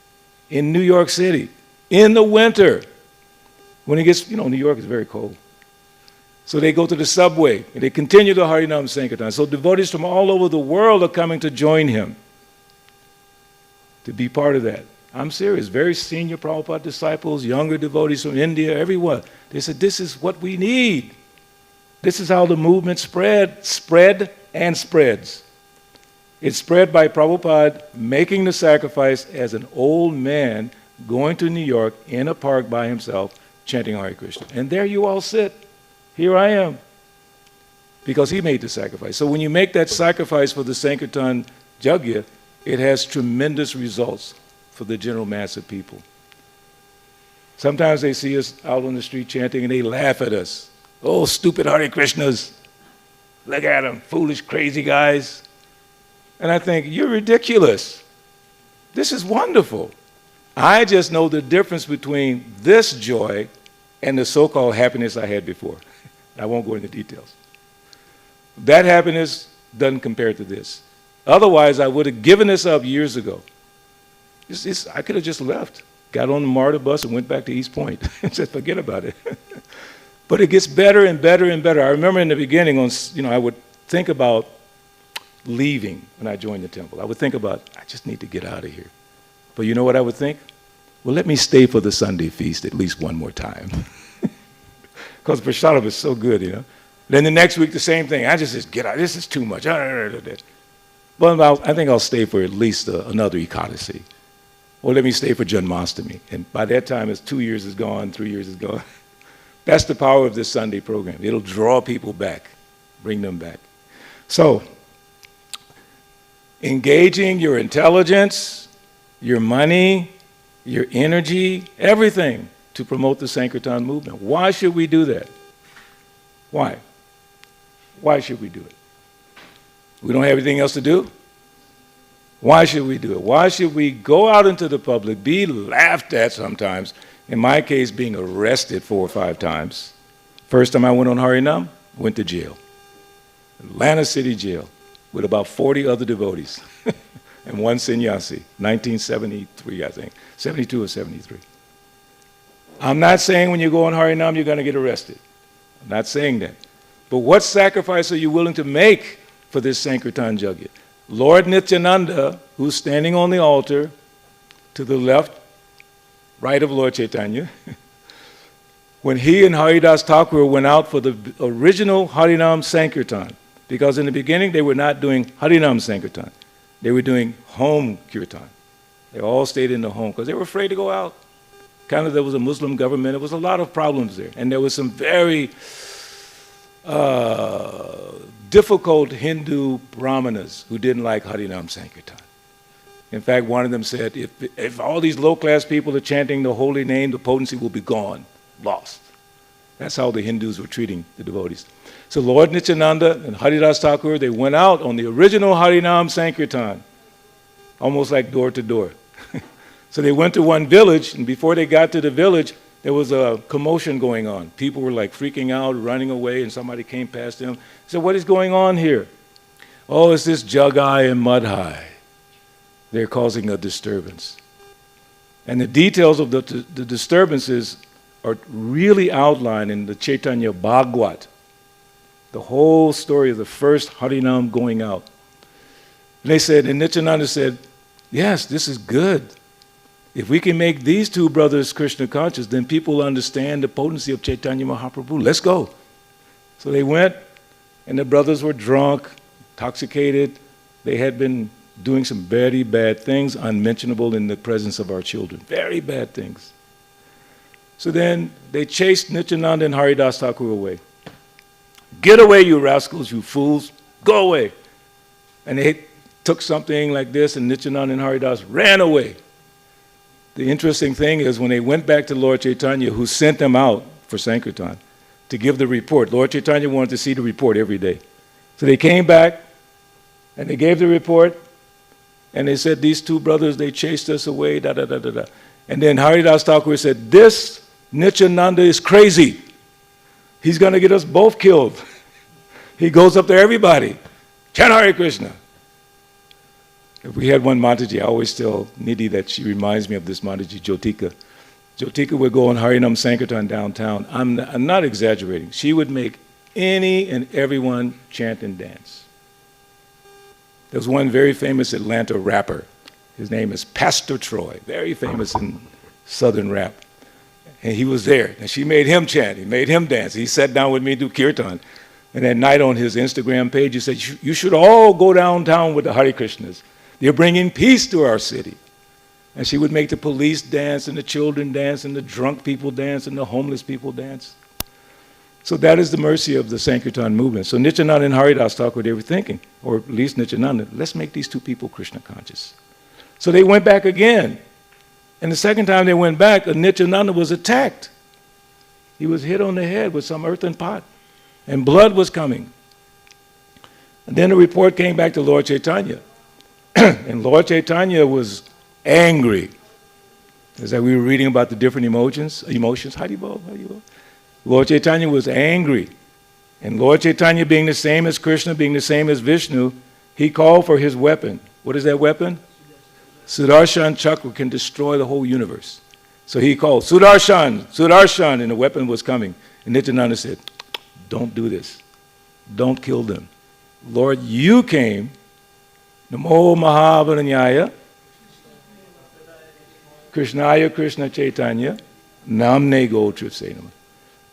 in New York City, in the winter. When it gets, New York is very cold. So they go to the subway, and they continue the Harinam Sankirtan. So devotees from all over the world are coming to join him, to be part of that. I'm serious. Very senior Prabhupada disciples, younger devotees from India, everyone. They said, this is what we need. This is how the movement spread and spreads. It's spread by Prabhupada making the sacrifice as an old man going to New York in a park by himself, chanting Hare Krishna. And there you all sit. Here I am. Because he made the sacrifice. So when you make that sacrifice for the Sankirtan Yajna, it has tremendous results for the general mass of people. Sometimes they see us out on the street chanting and they laugh at us. Oh, stupid Hare Krishnas. Look at them, foolish, crazy guys. And I think, you're ridiculous. This is wonderful. I just know the difference between this joy and the so-called happiness I had before. I won't go into details. That happiness doesn't compare to this. Otherwise, I would have given this up years ago. I could have just left, got on the MARTA bus and went back to East Point and said, forget about it. But it gets better and better and better. I remember in the beginning, I would think about leaving when I joined the temple. I would think about, I just need to get out of here. But you know what I would think? Well, let me stay for the Sunday feast at least one more time. Because Prasadam is so good, Then the next week, the same thing. I just get out. This is too much. But I think I'll stay for at least another Ekadasi. Or let me stay for Janmashtami. And by that time, it's 2 years is gone, 3 years is gone. That's the power of this Sunday program. It'll draw people back, bring them back. So, engaging your intelligence, your money, your energy, everything to promote the Sankirtan movement. Why should we do that? Why? Why should we do it? We don't have anything else to do? Why should we do it? Why should we go out into the public, be laughed at sometimes, in my case being arrested 4 or 5 times. First time I went on Harinam, went to jail. Atlanta City Jail with about 40 other devotees and one sannyasi, 1973, I think, 72 or 73. I'm not saying when you go on Harinam you're going to get arrested. I'm not saying that. But what sacrifice are you willing to make for this Sankirtan Yajna? Lord Nityananda, who's standing on the altar to the left, right of Lord Chaitanya, when he and Haridas Thakur went out for the original Harinam Sankirtan, because in the beginning they were not doing Harinam Sankirtan, they were doing home kirtan. They all stayed in the home because they were afraid to go out. Kind of there was a Muslim government, there was a lot of problems there, and there was some very difficult Hindu brahmanas who didn't like Harinam Sankirtan. In fact, one of them said, if all these low-class people are chanting the holy name, the potency will be gone, lost. That's how the Hindus were treating the devotees. So Lord Nityananda and Haridas Thakur, they went out on the original Harinam Sankirtan, almost like door to door. So they went to one village, and before they got to the village, there was a commotion going on. People were like freaking out, running away, and somebody came past them. Said, what is going on here? Oh, it's this Jagai and Madhai. They're causing a disturbance. And the details of the disturbances are really outlined in the Chaitanya Bhagavad, the whole story of the first Harinam going out. And they said, and Nityananda said, yes, this is good. If we can make these two brothers Krishna conscious, then people will understand the potency of Chaitanya Mahaprabhu. Let's go. So they went, and the brothers were drunk, intoxicated. They had been doing some very bad things, unmentionable in the presence of our children. Very bad things. So then they chased Nityananda and Haridas Thakur away. Get away, you rascals, you fools. Go away. And they took something like this, and Nityananda and Haridas ran away. The interesting thing is when they went back to Lord Chaitanya, who sent them out for Sankirtan, to give the report. Lord Chaitanya wanted to see the report every day. So they came back, and they gave the report, and they said, these two brothers, they chased us away, da-da-da-da-da. And then Haridas Thakur said, this Nityananda is crazy. He's going to get us both killed. He goes up to everybody. Chant Hare Krishna. If we had one Mataji, I always tell Nidhi that she reminds me of this Mataji, Jyotika. Jyotika would go on Harinam Sankirtan downtown. I'm not exaggerating. She would make any and everyone chant and dance. There's one very famous Atlanta rapper. His name is Pastor Troy, very famous in Southern rap. And he was there, and she made him chant. He made him dance. He sat down with me to do kirtan. And at night on his Instagram page, he said, you should all go downtown with the Hare Krishnas. They're bringing peace to our city. And she would make the police dance, and the children dance, and the drunk people dance, and the homeless people dance. So that is the mercy of the Sankirtan movement. So Nityananda and Haridas Thakur, they were thinking, or at least Nityananda, let's make these two people Krishna conscious. So they went back again. And the second time they went back, Nityananda was attacked. He was hit on the head with some earthen pot, and blood was coming. And then the report came back to Lord Chaitanya. And Lord Chaitanya was angry. As we were reading about the different emotions. Haribol. Lord Chaitanya was angry. And Lord Chaitanya, being the same as Krishna, being the same as Vishnu, he called for his weapon. What is that weapon? Sudarshan Chakra can destroy the whole universe. So he called, Sudarshan, Sudarshan, and the weapon was coming. And Nityananda said, don't do this. Don't kill them. Lord, you came, Namo Mahavaranyaya, Krishnaya Krishna Chaitanya, Namne Gotripsenama.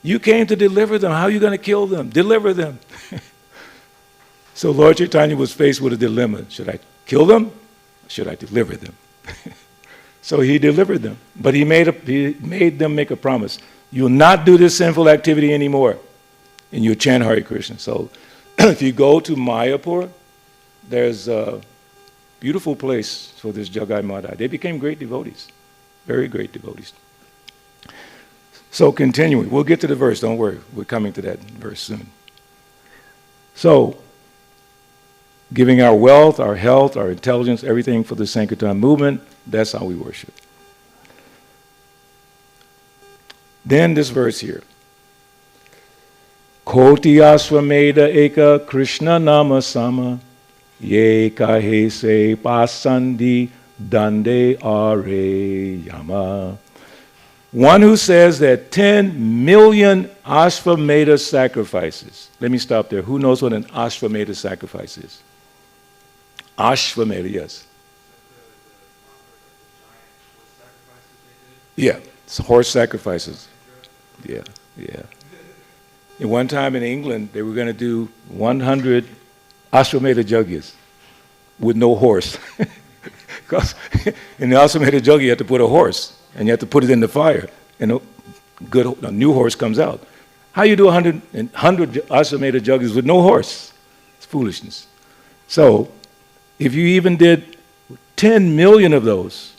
You came to deliver them. How are you going to kill them? Deliver them. So Lord Chaitanya was faced with a dilemma. Should I kill them? Or should I deliver them? So he delivered them. But he made them make a promise. You'll not do this sinful activity anymore. And you'll chant Hare Krishna. So if you go to Mayapur, there's a beautiful place for this Jagai Madhai. They became great devotees. Very great devotees. So continuing, we'll get to the verse, don't worry. We're coming to that verse soon. So, giving our wealth, our health, our intelligence, everything for the Sankirtan movement, that's how we worship. Then this verse here. Koti aswameda eka Krishna nama sama ye kahe se pasandi dande are yama. One who says that 10 million Ashvamedha sacrifices. Let me stop there. Who knows what an Ashvamedha sacrifice is? Ashvamedha, yes. Yeah, it's horse sacrifices. Yeah. In one time in England, they were going to do 100 Ashvamedha yajnas with no horse. Because in the Ashvamedha yajna, you have to put a horse. And you have to put it in the fire, and a new horse comes out. How you do 100 Ashvamedha yajnas with no horse? It's foolishness. So, if you even did 10 million of those.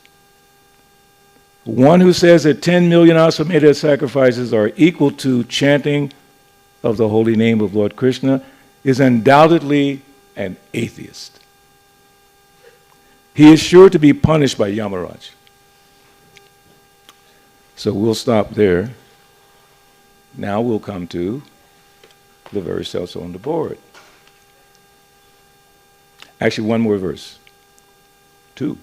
One who says that 10 million Aswamedha sacrifices are equal to chanting of the holy name of Lord Krishna is undoubtedly an atheist. He is sure to be punished by Yamaraj. So we'll stop there. Now we'll come to the verse that's on the board. Actually, one more verse. 2.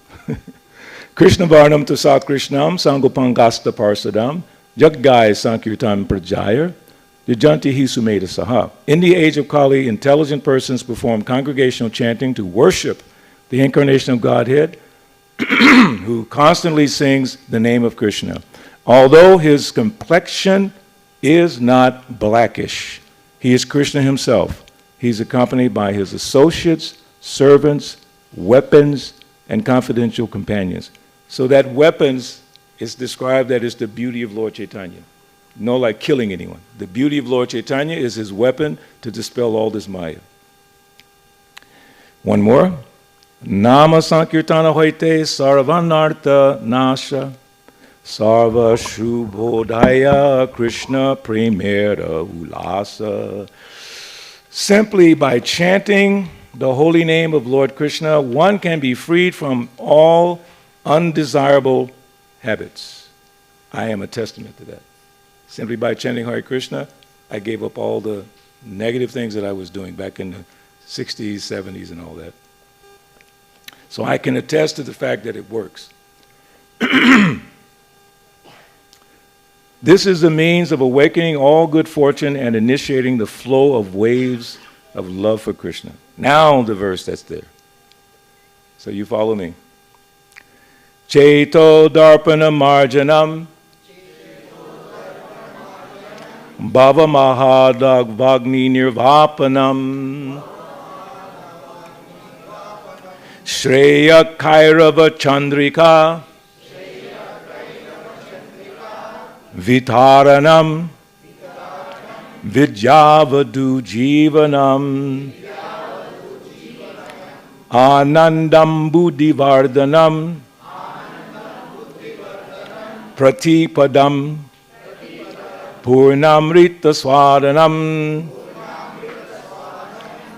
Krishna Varnam Tasat Krishnam Sangopangasta Parsadam Jaggai Sankirtan Prajaya Dijanti Hisumeda Saha. In the age of Kali, intelligent persons perform congregational chanting to worship the incarnation of Godhead who constantly sings the name of Krishna. Although his complexion is not blackish, he is Krishna himself. He's accompanied by his associates, servants, weapons, and confidential companions. So that weapons is described that as the beauty of Lord Chaitanya. No like killing anyone. The beauty of Lord Chaitanya is his weapon to dispel all this maya. One more. Nama Sankirtana Hoite Sarvanartha Nasha Sarva Shubhodaya Krishna Premera Ulasa. Simply by chanting the holy name of Lord Krishna, one can be freed from all undesirable habits. I am a testament to that. Simply by chanting Hare Krishna, I gave up all the negative things that I was doing back in the 60s, 70s, and all that. So I can attest to the fact that it works. This is the means of awakening all good fortune and initiating the flow of waves of love for Krishna. Now the verse that's there. So you follow me. Cheto Darpana Marjanam Bhava Mahadag Vagni Nirvapanam Shreya Kairava Chandrika Vitaranam Vidyavadu Jivanam Anandam Buddhivardhanam Pratipadam Purnamrita Swadanam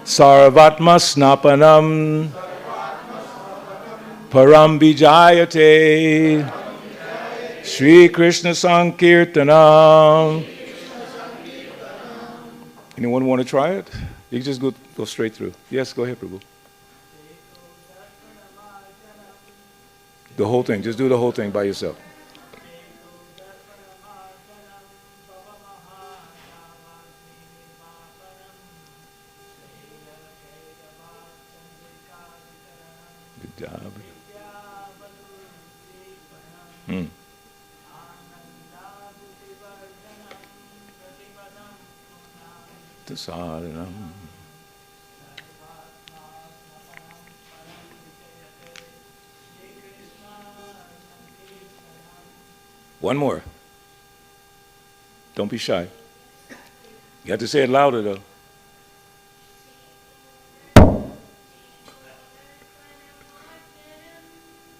Sarvatma Snapanam Param Vijayate Shri Krishna Sankirtanam. Anyone want to try it? You can just go straight through. Yes, go ahead, Prabhu. The whole thing. Just do the whole thing by yourself. Good job. One more. Don't be shy. You have to say it louder, though.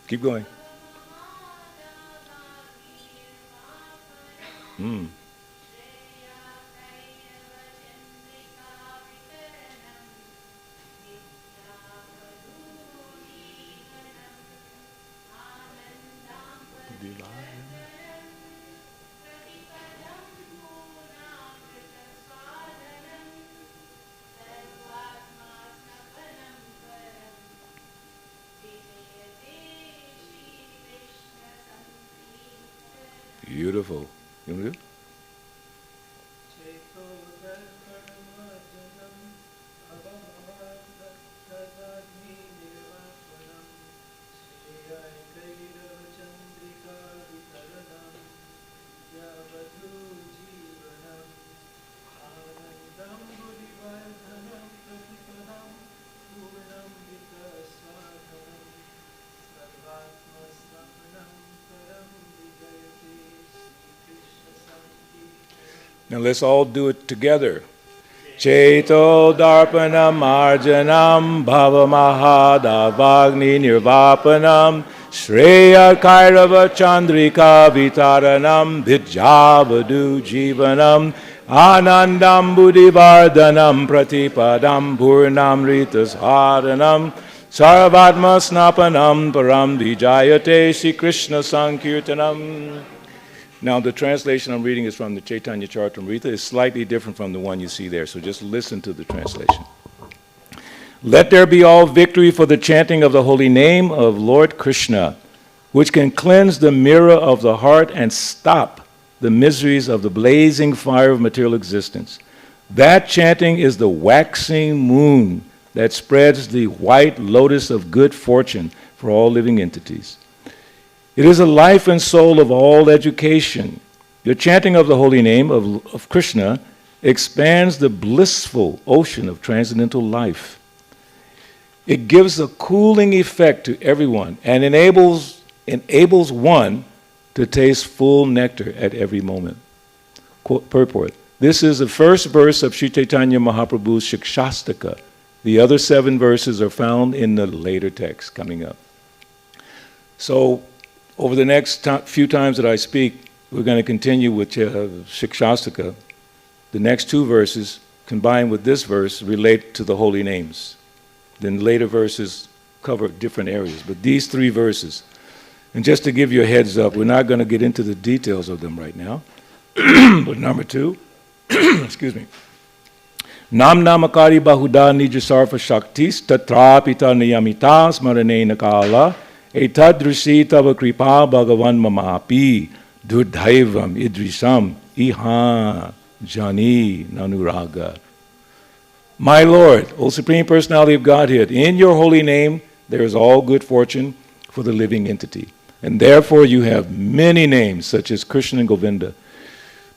Keep going. Beautiful. You want to do it? Now let's all do it together. Cheto Darpanam Arjanam Bhavamahadavagni Nirvapanam Shreya Kairava Chandrika Vitaranam Vidyavadu Jivanam Anandam Buddhivardhanam Pratipadam Purnam Ritasharanam Sarvatma Snapanam Param Vijayate Shri Krishna Sankirtanam. Now, the translation I'm reading is from the Chaitanya Charitamrita. It's slightly different from the one you see there, so just listen to the translation. Let there be all victory for the chanting of the holy name of Lord Krishna, which can cleanse the mirror of the heart and stop the miseries of the blazing fire of material existence. That chanting is the waxing moon that spreads the white lotus of good fortune for all living entities. It is the life and soul of all education. The chanting of the holy name of Krishna expands the blissful ocean of transcendental life. It gives a cooling effect to everyone and enables one to taste full nectar at every moment. Quote, purport. This is the first verse of Sri Chaitanya Mahaprabhu's Shikshastaka. The other 7 verses are found in the later text coming up. So, over the next few times that I speak, we're going to continue with Shikshastaka. The next 2 verses, combined with this verse, relate to the holy names. Then later verses cover different areas, but these 3 verses. And just to give you a heads up, we're not going to get into the details of them right now. But number 2, excuse me. Nam namakari bahuda nijasarva shaktis tatrapita niyamita smarane nakala etadrisi tava kripa bhagavan mamapi durdhaivam idrisam iha jani nanuraga. My Lord, O Supreme Personality of Godhead, in your holy name there is all good fortune for the living entity. And therefore you have many names, such as Krishna and Govinda,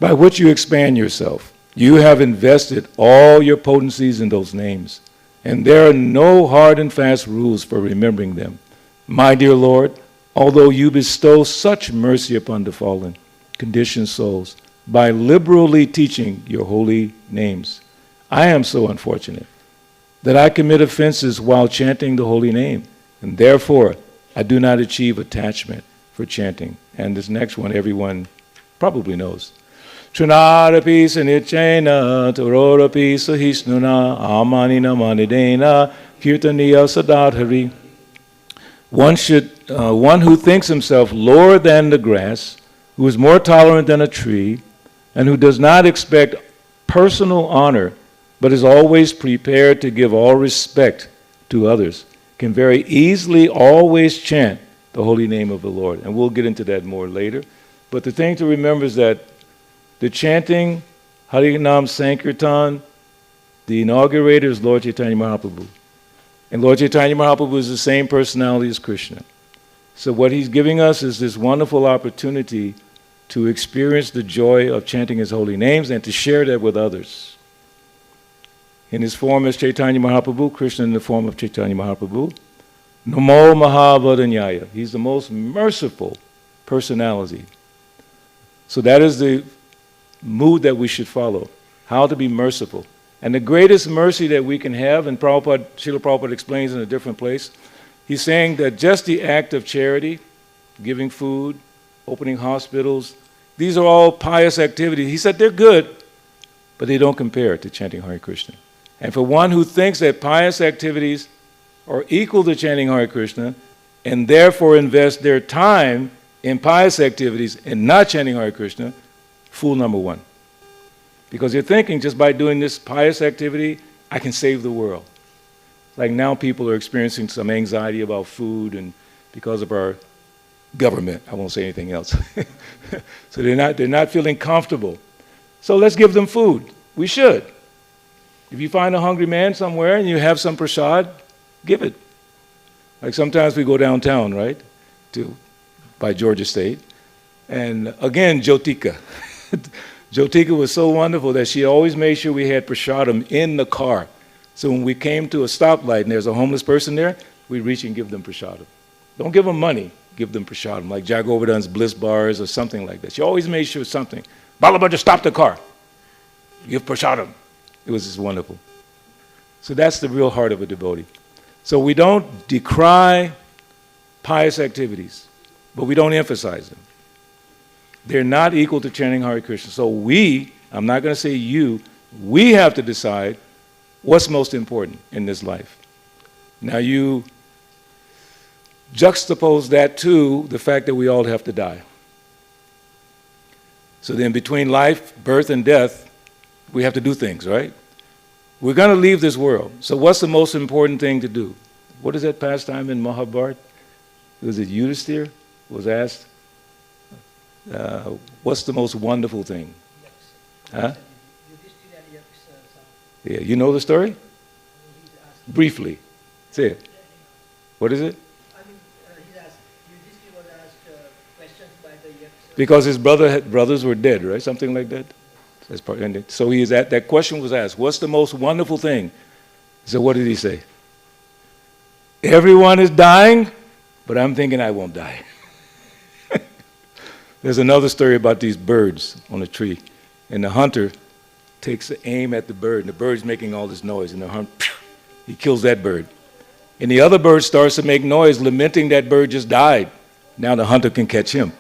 by which you expand yourself. You have invested all your potencies in those names, and there are no hard and fast rules for remembering them. My dear Lord, although you bestow such mercy upon the fallen, conditioned souls, by liberally teaching your holy names, I am so unfortunate that I commit offenses while chanting the holy name, and therefore I do not achieve attachment for chanting. And this next one everyone probably knows. Trunarapi sanichena tarorapi sahisnuna amanina manidena kirtaniya sadadhari. One who thinks himself lower than the grass, who is more tolerant than a tree, and who does not expect personal honor, but is always prepared to give all respect to others, can very easily always chant the holy name of the Lord. And we'll get into that more later. But the thing to remember is that the chanting Harinam Sankirtan, the inaugurator is Lord Chaitanya Mahaprabhu. And Lord Chaitanya Mahaprabhu is the same personality as Krishna. So what he's giving us is this wonderful opportunity to experience the joy of chanting his holy names and to share that with others. In his form as Chaitanya Mahaprabhu, Krishna in the form of Chaitanya Mahaprabhu, Namo Mahavadanyaya. He's the most merciful personality. So that is the mood that we should follow, how to be merciful. And the greatest mercy that we can have, and Srila Prabhupada explains in a different place, he's saying that just the act of charity, giving food, opening hospitals, these are all pious activities. He said they're good, but they don't compare to chanting Hare Krishna. And for one who thinks that pious activities are equal to chanting Hare Krishna, and therefore invest their time in pious activities and not chanting Hare Krishna, fool number 1. Because you're thinking just by doing this pious activity, I can save the world. Like now people are experiencing some anxiety about food and because of our government. I won't say anything else. So they're not feeling comfortable. So let's give them food. We should. If you find a hungry man somewhere and you have some prasad, give it. Like sometimes we go downtown, right, by Georgia State. And again, Jyotika. Jyotika was so wonderful that she always made sure we had prasadam in the car. So when we came to a stoplight and there's a homeless person there, we reach and give them prasadam. Don't give them money, give them prasadam, like Jack Govardhan's Bliss Bars or something like that. She always made sure something. Balabhaja, stop the car. Give prasadam. It was just wonderful. So that's the real heart of a devotee. So we don't decry pious activities, but we don't emphasize them. They're not equal to chanting Hare Krishna. So I'm not going to say you, we have to decide what's most important in this life. Now you juxtapose that to the fact that we all have to die. So then between life, birth, and death, we have to do things, right? We're going to leave this world. So what's the most important thing to do? What is that pastime in Mahabharata? Was it Yudhisthira was asked, what's the most wonderful thing? Huh? Yeah, you know the story? Briefly. Say it. What is it? Yudhishthira was asked questions by the Yakshas. Because his brothers were dead, right? Something like that. So that question was asked, what's the most wonderful thing? So what did he say? Everyone is dying, but I'm thinking I won't die. There's another story about these birds on a tree, and the hunter takes aim at the bird, and the bird's making all this noise, and he kills that bird. And the other bird starts to make noise, lamenting that bird just died. Now the hunter can catch him.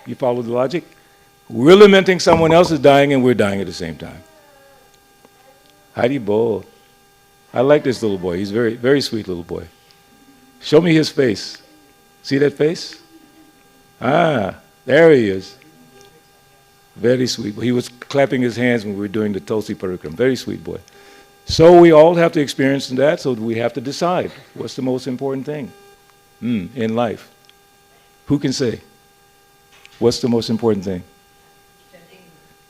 You follow the logic? We're lamenting someone else is dying, and we're dying at the same time. Haribol. I like this little boy. He's a very, very sweet little boy. Show me his face. See that face? Ah, there he is. Very sweet. He was clapping his hands when we were doing the Tulsi Parikram. Very sweet boy. So we all have to experience that, so we have to decide what's the most important thing in life. Who can say? What's the most important thing?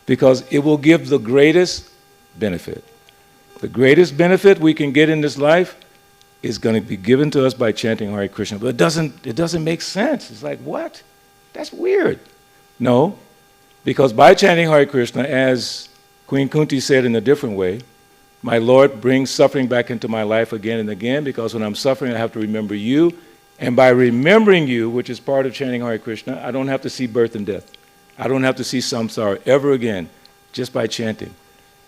Because it will give the greatest benefit. The greatest benefit we can get in this life is going to be given to us by chanting Hare Krishna. But it doesn't make sense. It's like, what? That's weird. No, because by chanting Hare Krishna, as Queen Kunti said in a different way, my Lord brings suffering back into my life again and again, because when I'm suffering, I have to remember you. And by remembering you, which is part of chanting Hare Krishna, I don't have to see birth and death. I don't have to see samsara ever again, just by chanting.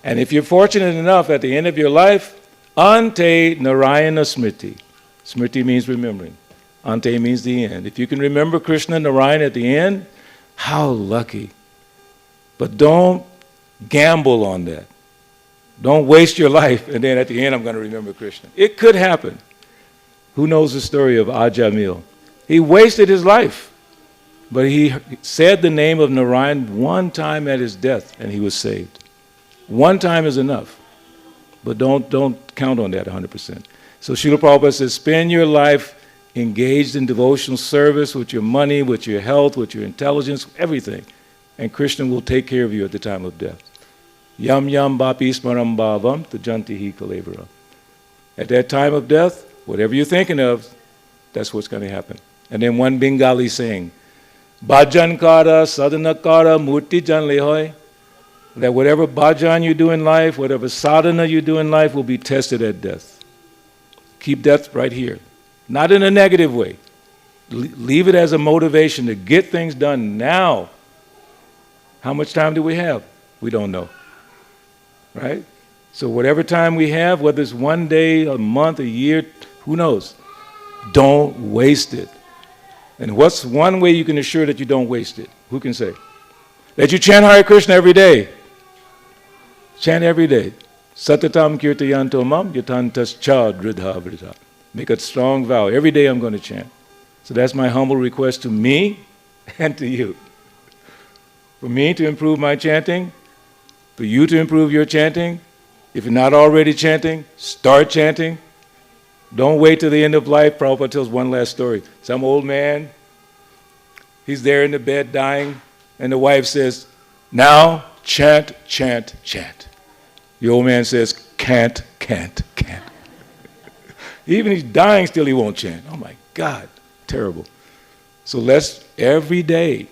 And if you're fortunate enough at the end of your life, Ante Narayana Smriti. Smriti means remembering. Ante means the end. If you can remember Krishna Narayana at the end, how lucky. But don't gamble on that. Don't waste your life, and then at the end I'm going to remember Krishna. It could happen. Who knows the story of Ajamil? He wasted his life, but he said the name of Narayan one time at his death, and he was saved. One time is enough, but don't count on that 100%. So Srila Prabhupada says, spend your life engaged in devotional service with your money, with your health, with your intelligence, everything, and Krishna will take care of you at the time of death. Yam yam bapi smaram bhavam tajanti hi kalevara. At that time of death, whatever you're thinking of, that's what's going to happen. And then one Bengali saying, Bhajan kara, sadhana kara, murti jan lehoy. That whatever bhajan you do in life, whatever sadhana you do in life will be tested at death. Keep death right here. Not in a negative way. Leave it as a motivation to get things done now. How much time do we have? We don't know. Right? So whatever time we have, whether it's one day, a month, a year, who knows? Don't waste it. And what's one way you can assure that you don't waste it? Who can say? That you chant Hare Krishna every day. Chant every day. Satatam kirtayanto mam yatantas cha dridha vridha. Make a strong vow. Every day I'm going to chant. So that's my humble request to me and to you. For me to improve my chanting, for you to improve your chanting. If you're not already chanting, start chanting. Don't wait till the end of life. Prabhupada tells one last story. Some old man, he's there in the bed dying, and the wife says, now chant, chant, chant. The old man says, can't. Even he's dying, still he won't chant. Oh my God, terrible. So let's, every day,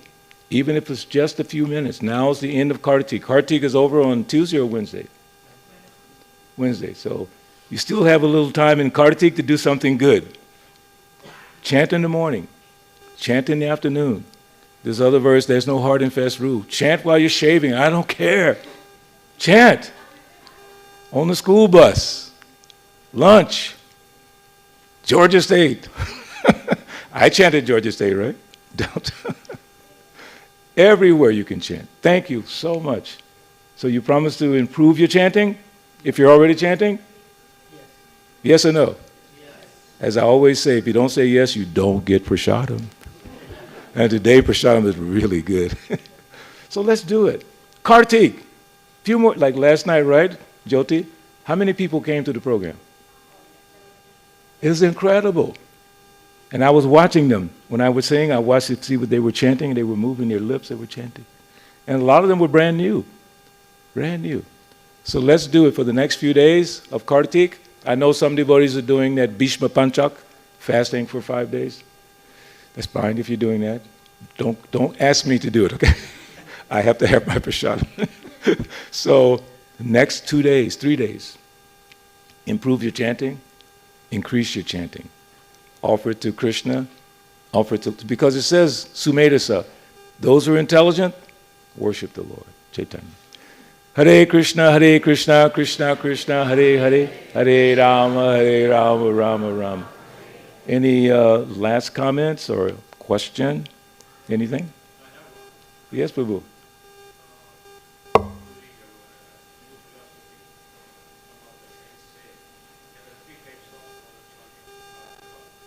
even if it's just a few minutes. Now is the end of Kartik. Kartik is over on Tuesday or Wednesday? Wednesday. So you still have a little time in Kartik to do something good. Chant in the morning. Chant in the afternoon. This other verse, there's no hard and fast rule. Chant while you're shaving. I don't care. Chant. on the school bus, lunch, Georgia State. I chanted Georgia State, right? Everywhere you can chant. Thank you so much. So you promise to improve your chanting if you're already chanting? Yes or no? As I always say, if you don't say yes, you don't get prasadam. And today prasadam is really good. So let's do it. Kartik, few more, like last night, right, Jyoti? How many people came to the program? It was incredible. And I was watching them. When I was saying, I watched to see what they were chanting. They were moving their lips, they were chanting. And a lot of them were brand new. Brand new. So let's do it for the next few days of Kartik. I know some devotees are doing that Bhishma Panchak, fasting for 5 days. That's fine if you're doing that. Don't ask me to do it, okay? I have to have my prasadam. So next 2 days, 3 days, improve your chanting, increase your chanting. Offer it to Krishna, offer it to, because it says, Sumedasa, those who are intelligent, worship the Lord, Chaitanya. Hare Krishna, Krishna Krishna, Hare Hare, Hare Rama, Rama Rama. Any last comments or question? Anything? Yes, Prabhu.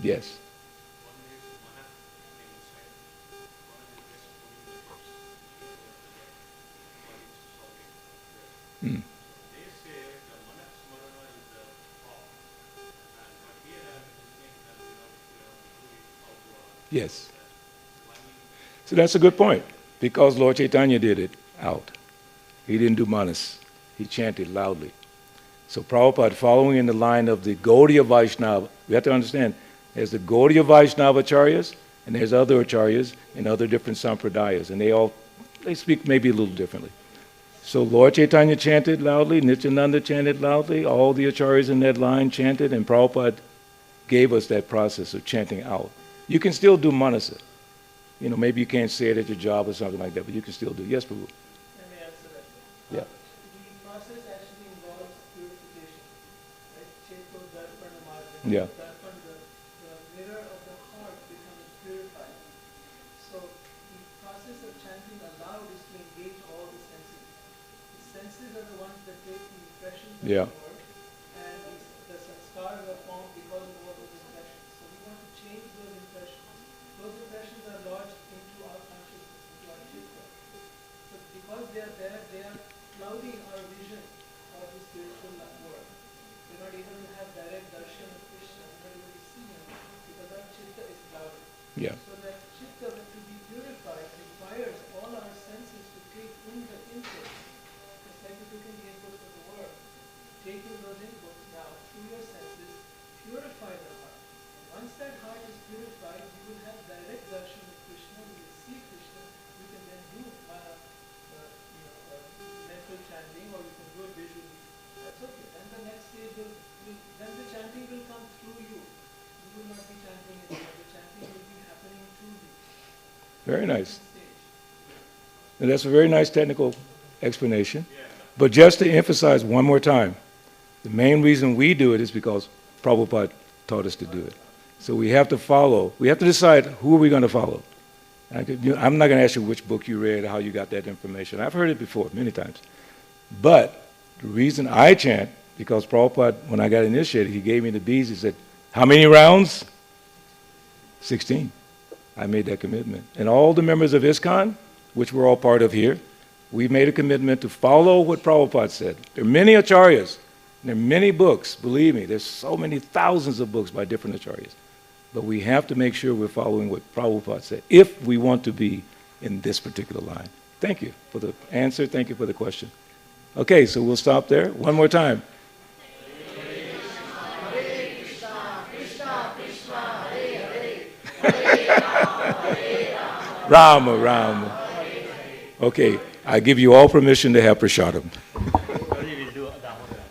Yes. Hmm. Yes. So that's a good point, because Lord Chaitanya did it out. He didn't do manas. He chanted loudly. So Prabhupada, following in the line of the Gaudiya Vaishnava, we have to understand, there's the Gaudiya Vaishnava acharyas, and there's other acharyas in other different sampradayas, and they speak maybe a little differently. So Lord Chaitanya chanted loudly, Nityananda chanted loudly, all the acharyas in that line chanted, and Prabhupada gave us that process of chanting out. You can still do manasa. You know, maybe you can't say it at your job or something like that, but you can still do it. Yes, Prabhu? Let me answer that. Yeah. The process actually involves purification. Right? Cheto darpana marga. Yeah. Darpana, the mirror of the heart becomes purified. So the process of chanting aloud is to engage all the senses. The senses are the ones that take the impressions of Yeah. the word, and the sanskars are formed because of all those impressions. So we want to change those impressions. Those impressions are lodged into our consciousness, into our chitta. So because they are there, they are clouding our vision of the spiritual world. We're not able to have direct darshan of Krishna, we're not able to see him because our chitta is clouded. Yeah. So that chitta to be purified requires all our senses to take in the inputs. Just like we took in the inputs of the world. Taking those inputs now through your senses, purify the heart. Once that heart is purified, you will have direct darshan of Krishna, you will see Krishna, you can then do mental chanting, or you can do it visually. That's okay. Then the next stage then the chanting will come through you. You will not be chanting anymore. The chanting will be happening to you. Very nice. Stage. And that's a very nice technical explanation. But just to emphasize one more time, the main reason we do it is because Prabhupada taught us to do it. So we have to follow. We have to decide who are we going to follow. I'm not going to ask you which book you read, how you got that information. I've heard it before, many times. But the reason I chant, because Prabhupada, when I got initiated, he gave me the beads. He said, how many rounds? 16. I made that commitment. And all the members of Iskcon, which we're all part of here, we made a commitment to follow what Prabhupada said. There are many acharyas, and there are many books. Believe me, there's so many thousands of books by different acharyas. But we have to make sure we're following what Prabhupada said if we want to be in this particular line. Thank you for the answer. Thank you for the question. Okay, so we'll stop there. One more time. Rama, Rama. Okay, I give you all permission to have prasadam.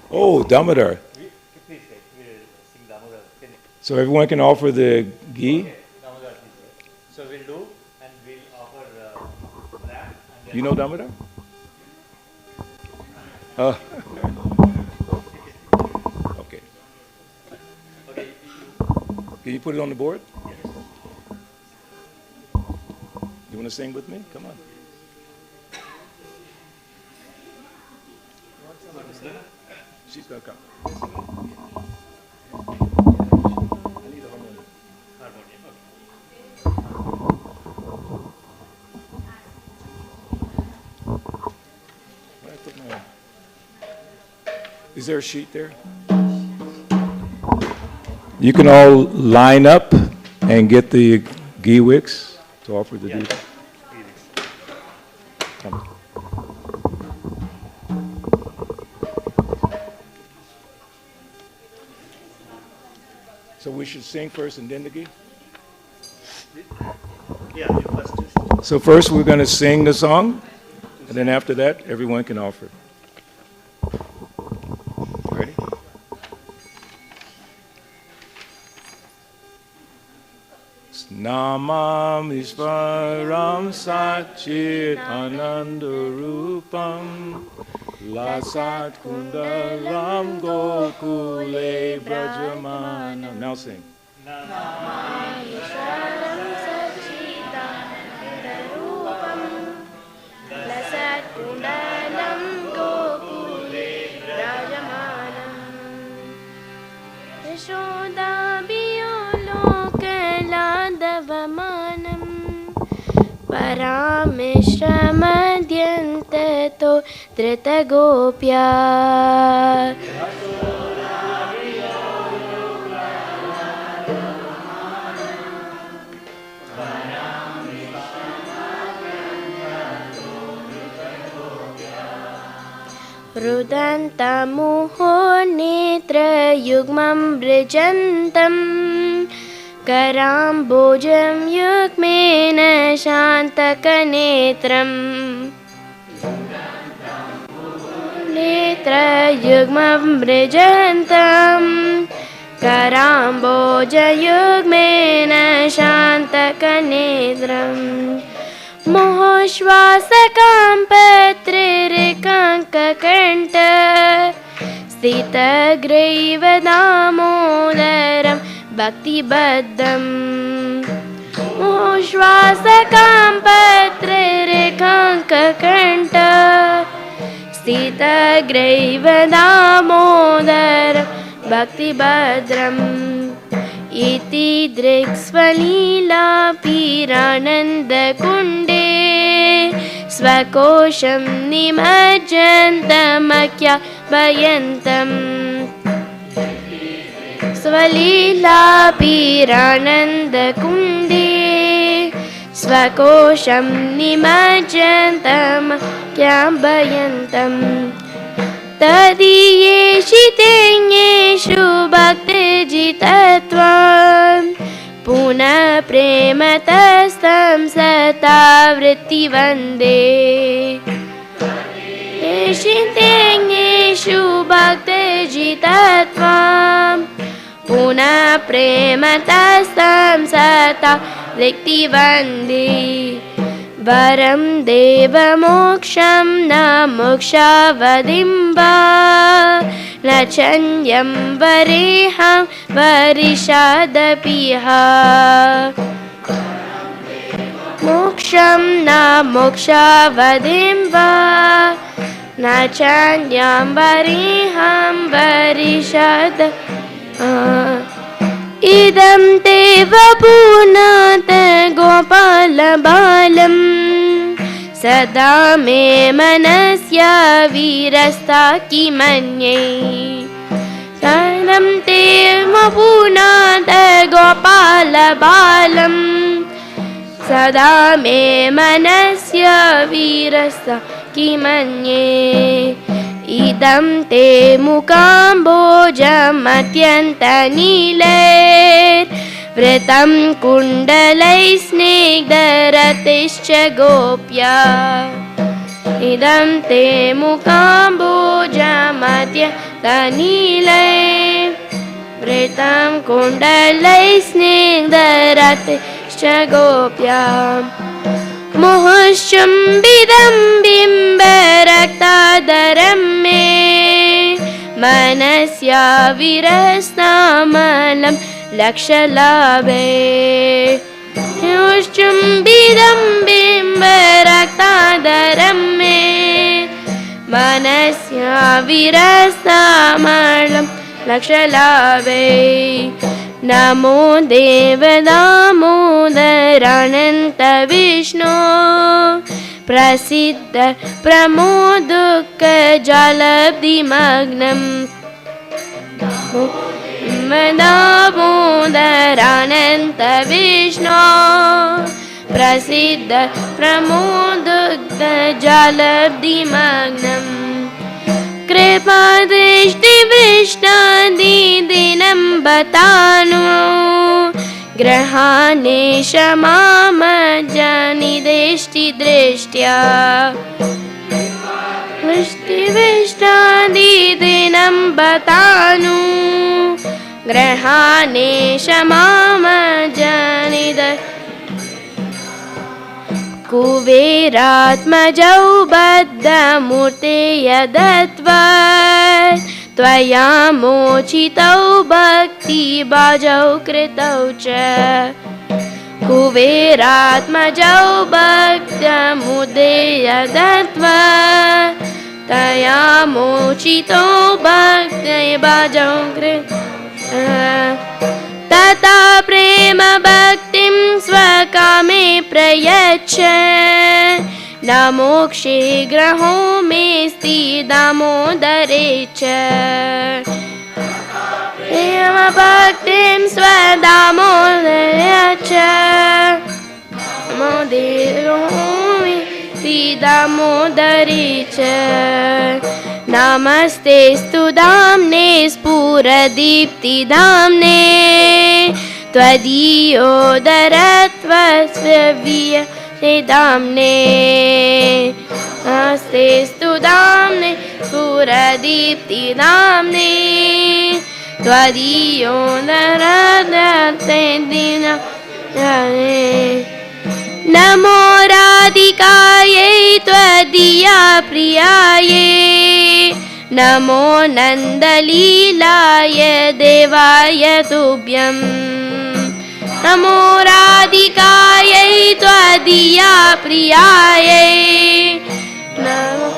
Oh, Damodar. So everyone can offer the ghee? So we'll do, and we'll offer that. You know Damodar? Can you put it on the board? You want to sing with me? Come on. She's going to come. I need a harmonium. Harmonium. Okay. Where I put my... Is there a sheet there? You can all line up and get the ghee wicks to offer the deep. Come. So we should sing first and then the ghee? Yeah, you first. So first we're going to sing the song, and then after that everyone can offer. Ready? Namam Ishvaram Satchit Anandarupam Lasat Kundalam Gokule Brajamanam. Now sing. Paramishramadyantato Dritagopya Rudantamuho netrayugmam brijantam Karambojam yukmena shantakanetram Netrayugmam brijantam Karamboja yugmena shantakanetram Mohoshvasakam patririkankakaranta Sthitagraiva damodaram Bhakti Baddam Mohoshvasakam patririkankakaranta Sthitagraiva damodaram Bhakti Badram Iti Driksvalila Pirananda Kunde Svakosham Nimajjantamakya Bayantam Svalila Pirananda Kunde Svakosham Nimajjantamakya Bayantam Tadiyeshitengeshu bhaktijitatvam Puna prematastam satavritti vande Yeshitengeshu bhaktijitatvam Puna prematastam satavritti vande Varam deva moksham na mokshavadimba Lachanyam vareham varishadapiha Moksham na mokshavadimba Lachanyam vareham varishadapiha Idam teva punata gopala balam Sada me manasya virasta ki manye Idam teva punata gopala balam Sada me manasya virasta ki manye Idam te mukambojam atyanta niler Vratam kundalai snigdharatischa gopya Idam te mukambojam atyanta niler Vratam kundalai snigdharatischa gopya Mohoshambidam bimbaraktaadaram me Manasya virastamalam लक्षलाभे चुम्बिदं बिम्बरक्तादरं मे मनस्य विरसामलं लक्षलाभे नमो देव दामोदरानन्त विष्णु प्रसिद्ध प्रमोदुःख जलब्धिमग्नम् दामोदरानन्त विष्णु प्रसिद्ध प्रमोदुग्ध जलब्धिमग्नम् कृपादृष्टिवृष्टादिदिनं बतानु ग्रहाणेश माम जनिदेष्टिदृष्ट्या वृष्टिवृष्टादिदिनं बतानु ग्रहाणेश माम जनिद कुबेरात्मजौ बद्धमूर्ते यदत्वा त्वया मोचितौ भक्तिबाजौ कृतौ च कुबेरात्मजौ बद्धमूर्ते यदत्वा त्वया मोचितौ भक्तिबाजौ कृतौ तथा प्रेम भक्तिं स्वकामे प्रयच्छ न मोक्षे ग्रहो मेऽस्ति दामोदरे च प्रेम भक्तिं स्वदामोदरे च दामोदरे च नमस्ते स्तुधाम्ने स्फुरदीप्तिधाम्ने त्वदीयोदरत्वस्वीये दाम्ने नमस्ते स्तुधाम्ने स्फुरदीप्तिधाम्ने त्वदीयोदरत्वस्वीये नमो राधिकायै त्वदीया प्रियायै नमो नन्दलीलाय देवाय तुभ्यं नमो राधिकायै त्वदीया प्रियायै नमो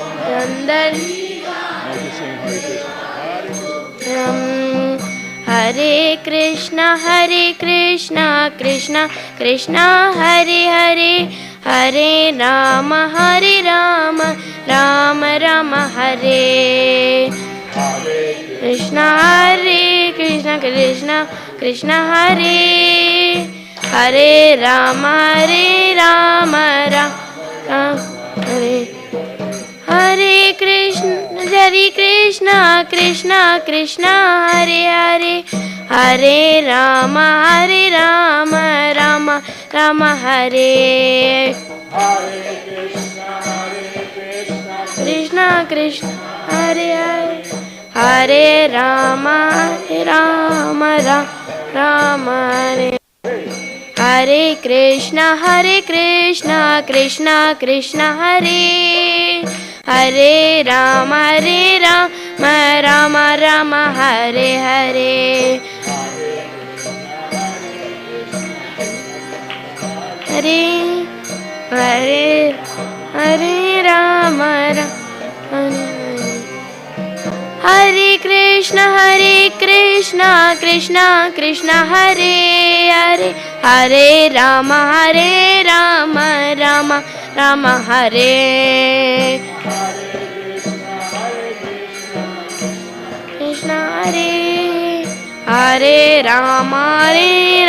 हरे कृष्ण कृष्ण कृष्ण हरे हरे हरे राम राम राम हरे कृष्ण कृष्ण कृष्ण हरे हरे राम राम हरे हरे कृष्ण कृष्ण कृष्ण हरे हरे हरे राम राम राम हरे कृष्ण कृष्ण हरे हरे हरे राम राम हरे हरे कृष्ण कृष्ण कृष्ण हरे हरे राम राम राम हरे हरे हरे हरे हरे राम हरे कृष्ण कृष्ण कृष्ण हरे हरे हरे राम राम राम हरे कृष्ण हरे हरे राम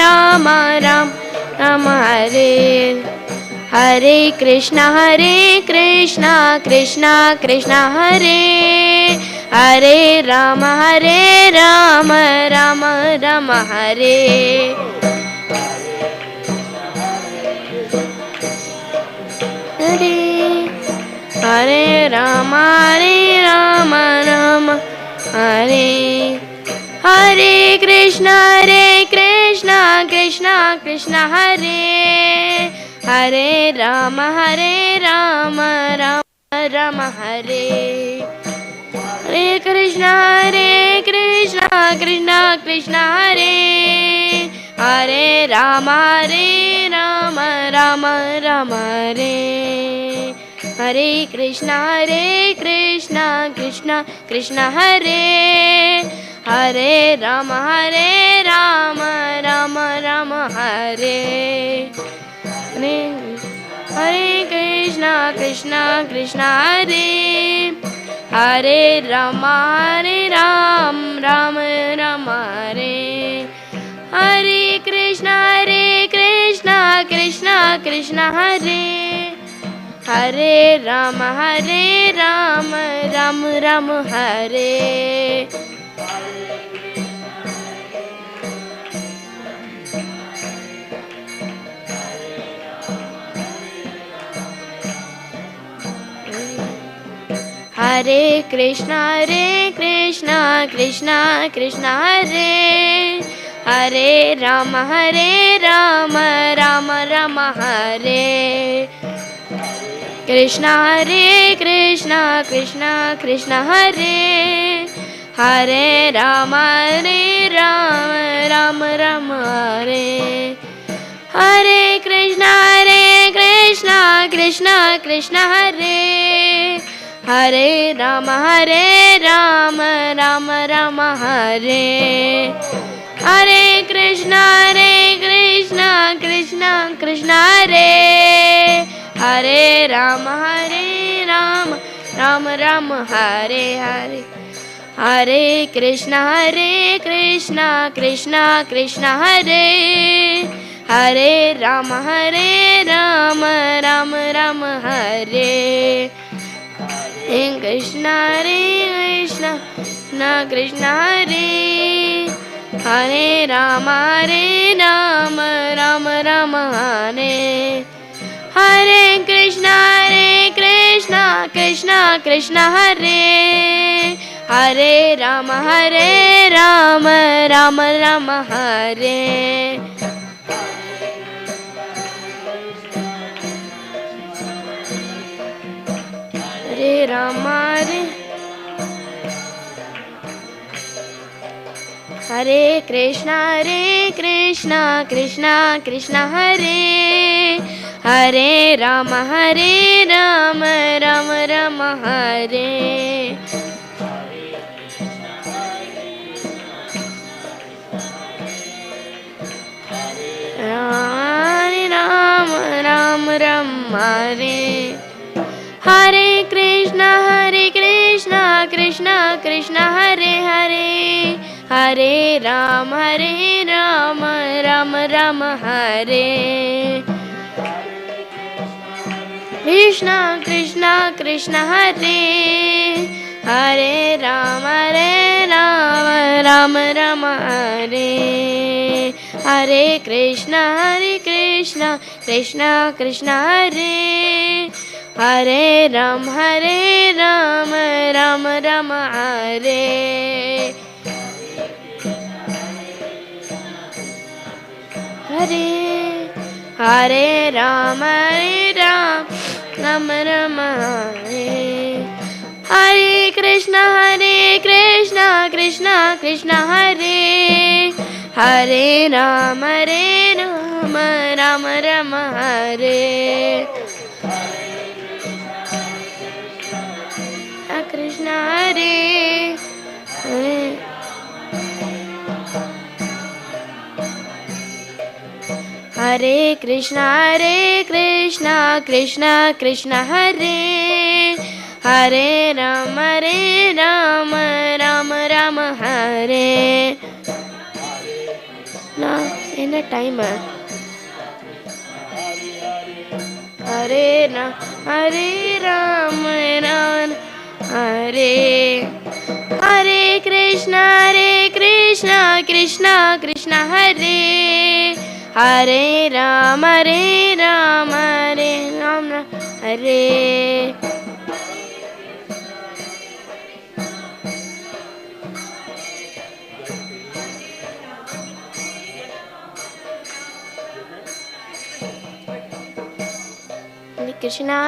राम राम हरे हरे कृष्ण कृष्ण कृष्ण हरे हरे राम राम हरे हरे हरे राम राम हरे हरे कृष्ण कृष्ण कृष्ण हरे हरे राम राम हरे हरे कृष्ण कृष्ण कृष्ण हरे हरे राम राम राम हरे हरे कृष्णा कृष्णा कृष्ण हरे हरे राम राम राम हरे हरे कृष्णा कृष्णा कृष्ण हरे हरे राम राम राम हरे हरे कृष्णा कृष्णा कृष्ण हरे हरे राम राम राम हरे हरे कृष्णा कृष्णा कृष्ण हरे हरे राम राम राम हरे कृष्णा कृष्णा कृष्ण हरे हरे राम राम हरे हरे कृष्णा कृष्णा कृष्ण हरे हरे राम राम हरे हरे कृष्णा कृष्णा कृष्ण हरे हरे राम राम हरे हरे हरे कृष्णा कृष्णा कृष्ण हरे हरे राम राम हरे कृष्णा कृष्णा कृष्ण हरे हरे राम राम हरे हरे कृष्णा कृष्णा कृष्ण हरे हरे राम राम हरे हरे राम हरे कृष्णा कृष्णा कृष्ण हरे हरे राम राम हरे हरे राम हरे हरे कृष्णा कृष्णा कृष्ण हरे हरे हरे राम राम हरे कृष्णा कृष्ण हरे हरे राम राम हरे हरे कृष्णा कृष्णा कृष्ण हरे हरे राम राम हरे हरे हरे राम राम हरे हरे कृष्णा कृष्णा कृष्ण हरे हरे राम राम हरे कृष्ण हरे हरे हरे कृष्णा कृष्णा कृष्ण हरे हरे राम राम हरे ना in time Hare Ram Hare Hare Krishna Krishna Krishna Hare Hare Ram Ram Hare Krishna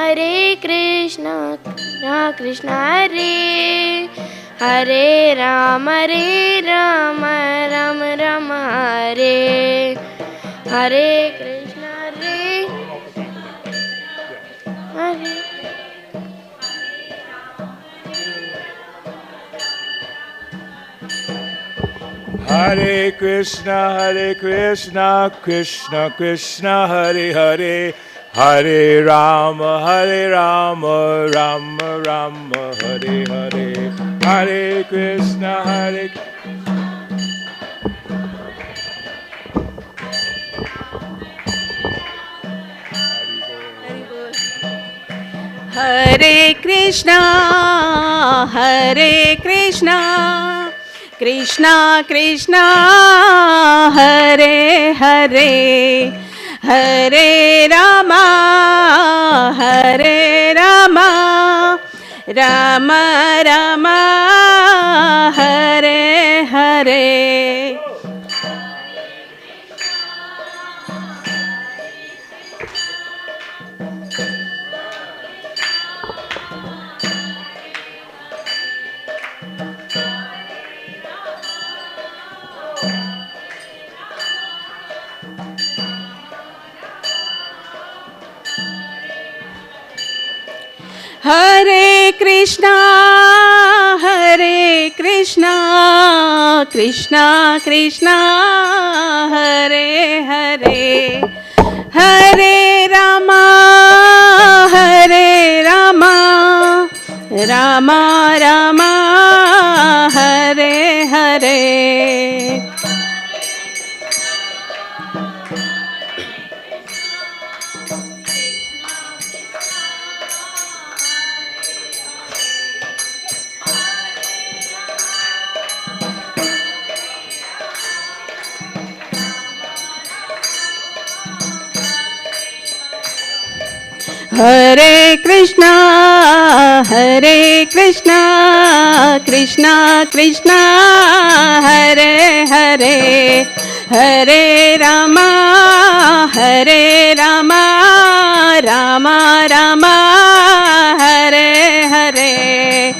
Krishna Hare Hare Ram Ram Hare Hare Krishna, Hare Hare Krishna, Krishna Krishna, Hare Hare, Hare Rama, Rama Rama, Hare Hare, Hare Krishna, Hare Hare Krishna, Krishna Krishna, Hare Hare, Hare Rama, Rama Rama, Hare Hare. Hare Krishna, Krishna Krishna, Hare Hare, Hare Rama, Rama Rama, Hare Hare. Hare Krishna, Krishna Krishna, Hare Hare, Hare Rama, Rama Rama, Hare Hare.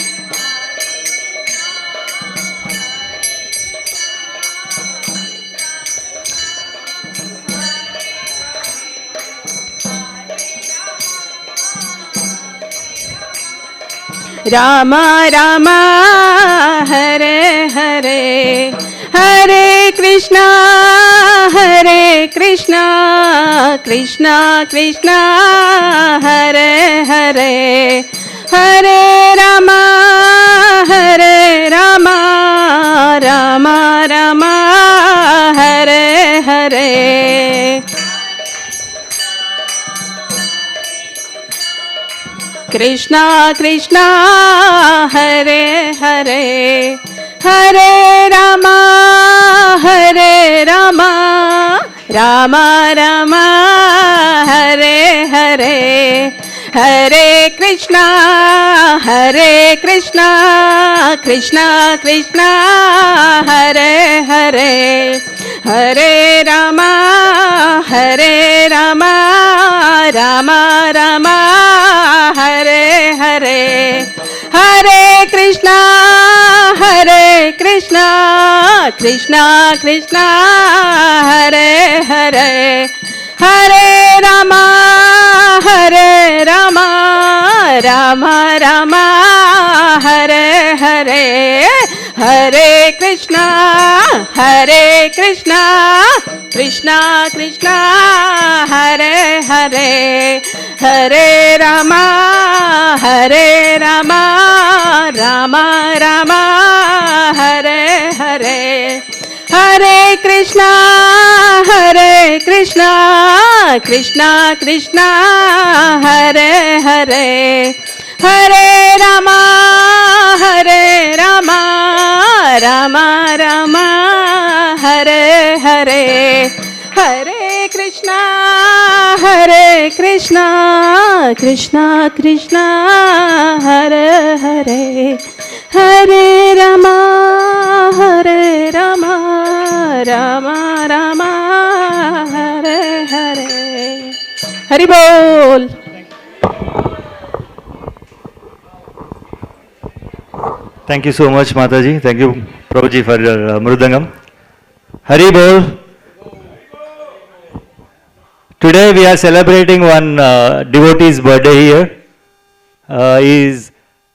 Rama Rama, Hare Hare, Hare Krishna, Krishna Krishna, Hare Hare, Hare Rama, Rama Rama, Hare Hare. Krishna Krishna, Hare Hare, Hare Rama, Rama Rama, Hare Hare, Hare Krishna, Krishna Krishna, Hare Hare, Hare Rama, Rama Rama, Hare Hare, Hare Krishna, Krishna Krishna, Hare Hare, Hare Rama, Rama Rama, Hare Hare, Hare Krishna, Krishna Krishna, Hare Hare, Hare Rama, Rama Rama, Hare Hare, Hare Krishna, Krishna Krishna, Hare Hare, Hare Rama, Rama Rama, Hare Hare, Hare Krishna, Krishna Krishna, Hare Hare, Hare Rama, Rama Rama, Hare Hare. Hari Bol. Thank you so much, Mataji. Thank you, Prabhuji, for your Mrudangam. Hari Bol. today we are celebrating one devotee's birthday here.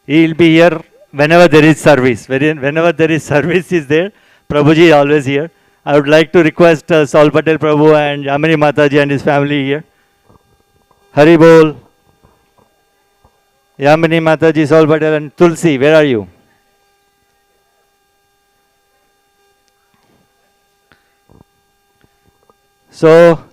He'll be here whenever there is service. Whenever there is service is there, Prabhuji is always here. I would like to request Saul Patel Prabhu and Yamini Mataji and his family here. Hari Bol. Yamini Mataji, Saul Patel and Tulsi, where are you? So,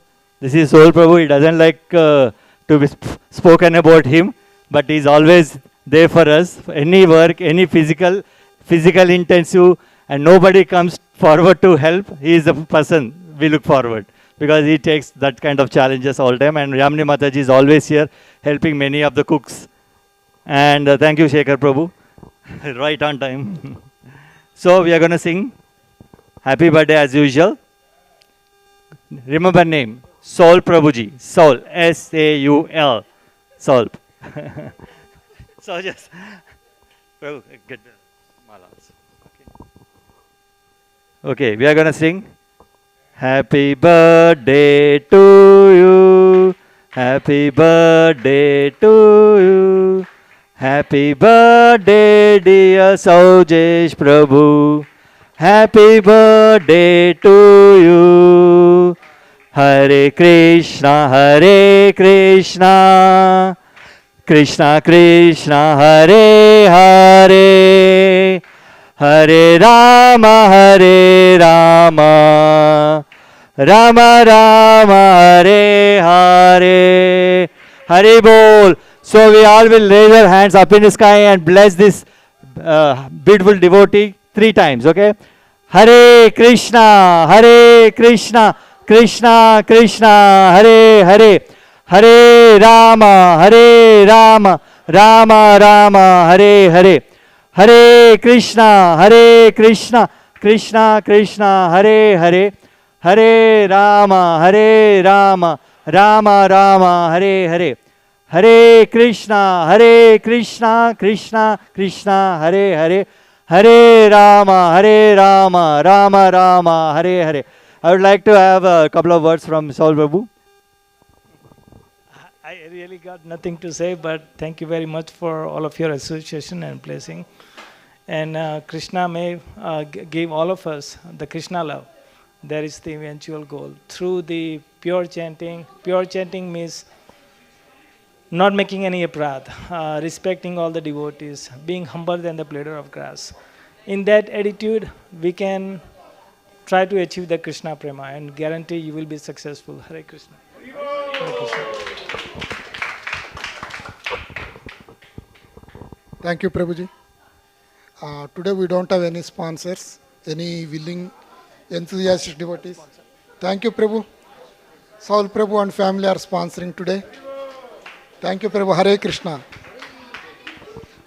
this is Saul Prabhu. He doesn't like to be spoken about him, but he's always there for us. Any work, any physical intensive, and nobody comes forward to help. He is the person we look forward because he takes that kind of challenges all the time. And Yamini Mataji is always here helping many of the cooks. And thank you, Shekhar Prabhu. Right on time. So we are going to sing Happy Birthday as usual. Remember name, Saul Prabhuji. Saul, S-A-U-L. Saul. So just, Prabhu, get the mala also. Okay, we are going to sing Happy Birthday to you. Happy birthday to you. Happy birthday, dear Saujesh Prabhu. Happy birthday to you. Hare Krishna, Hare Krishna. Krishna Krishna, Hare Hare. Hare Rama, Hare Rama. Rama Rama, Hare Hare. Hare Bol. So we all will raise our hands up in the sky and bless this beautiful devotee 3 times, okay? Hare Krishna, Hare Krishna, Krishna Krishna, Hare Hare. Hare Rama, Hare Rama, Rama Rama, Hare Hare. Hare Krishna, Hare Krishna, Krishna Krishna, Hare Hare. Hare Rama, Hare Rama, Rama Rama, Hare Hare. Hare Krishna, Krishna Krishna, Hare Hare. Hare Rama, Rama Rama, Hare Hare. I would like to have a couple of words from Saul Prabhu. I really got nothing to say, but thank you very much for all of your association and blessing. And Krishna may give all of us the Krishna love. That is the eventual goal. Through the pure chanting means not making any aparadh, respecting all the devotees, being humble than the blader of grass. In that attitude, we can try to achieve the Krishna prema and guarantee you will be successful. Hare Krishna. Hare Krishna. Thank you, Prabhuji. Today we don't have any sponsors, any willing, enthusiastic devotees. Thank you, Prabhu. Saul Prabhu and family are sponsoring today. Thank you, Prabhu. Hare Krishna.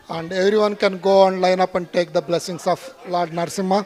And everyone can go and line up and take the blessings of Lord Narasimha.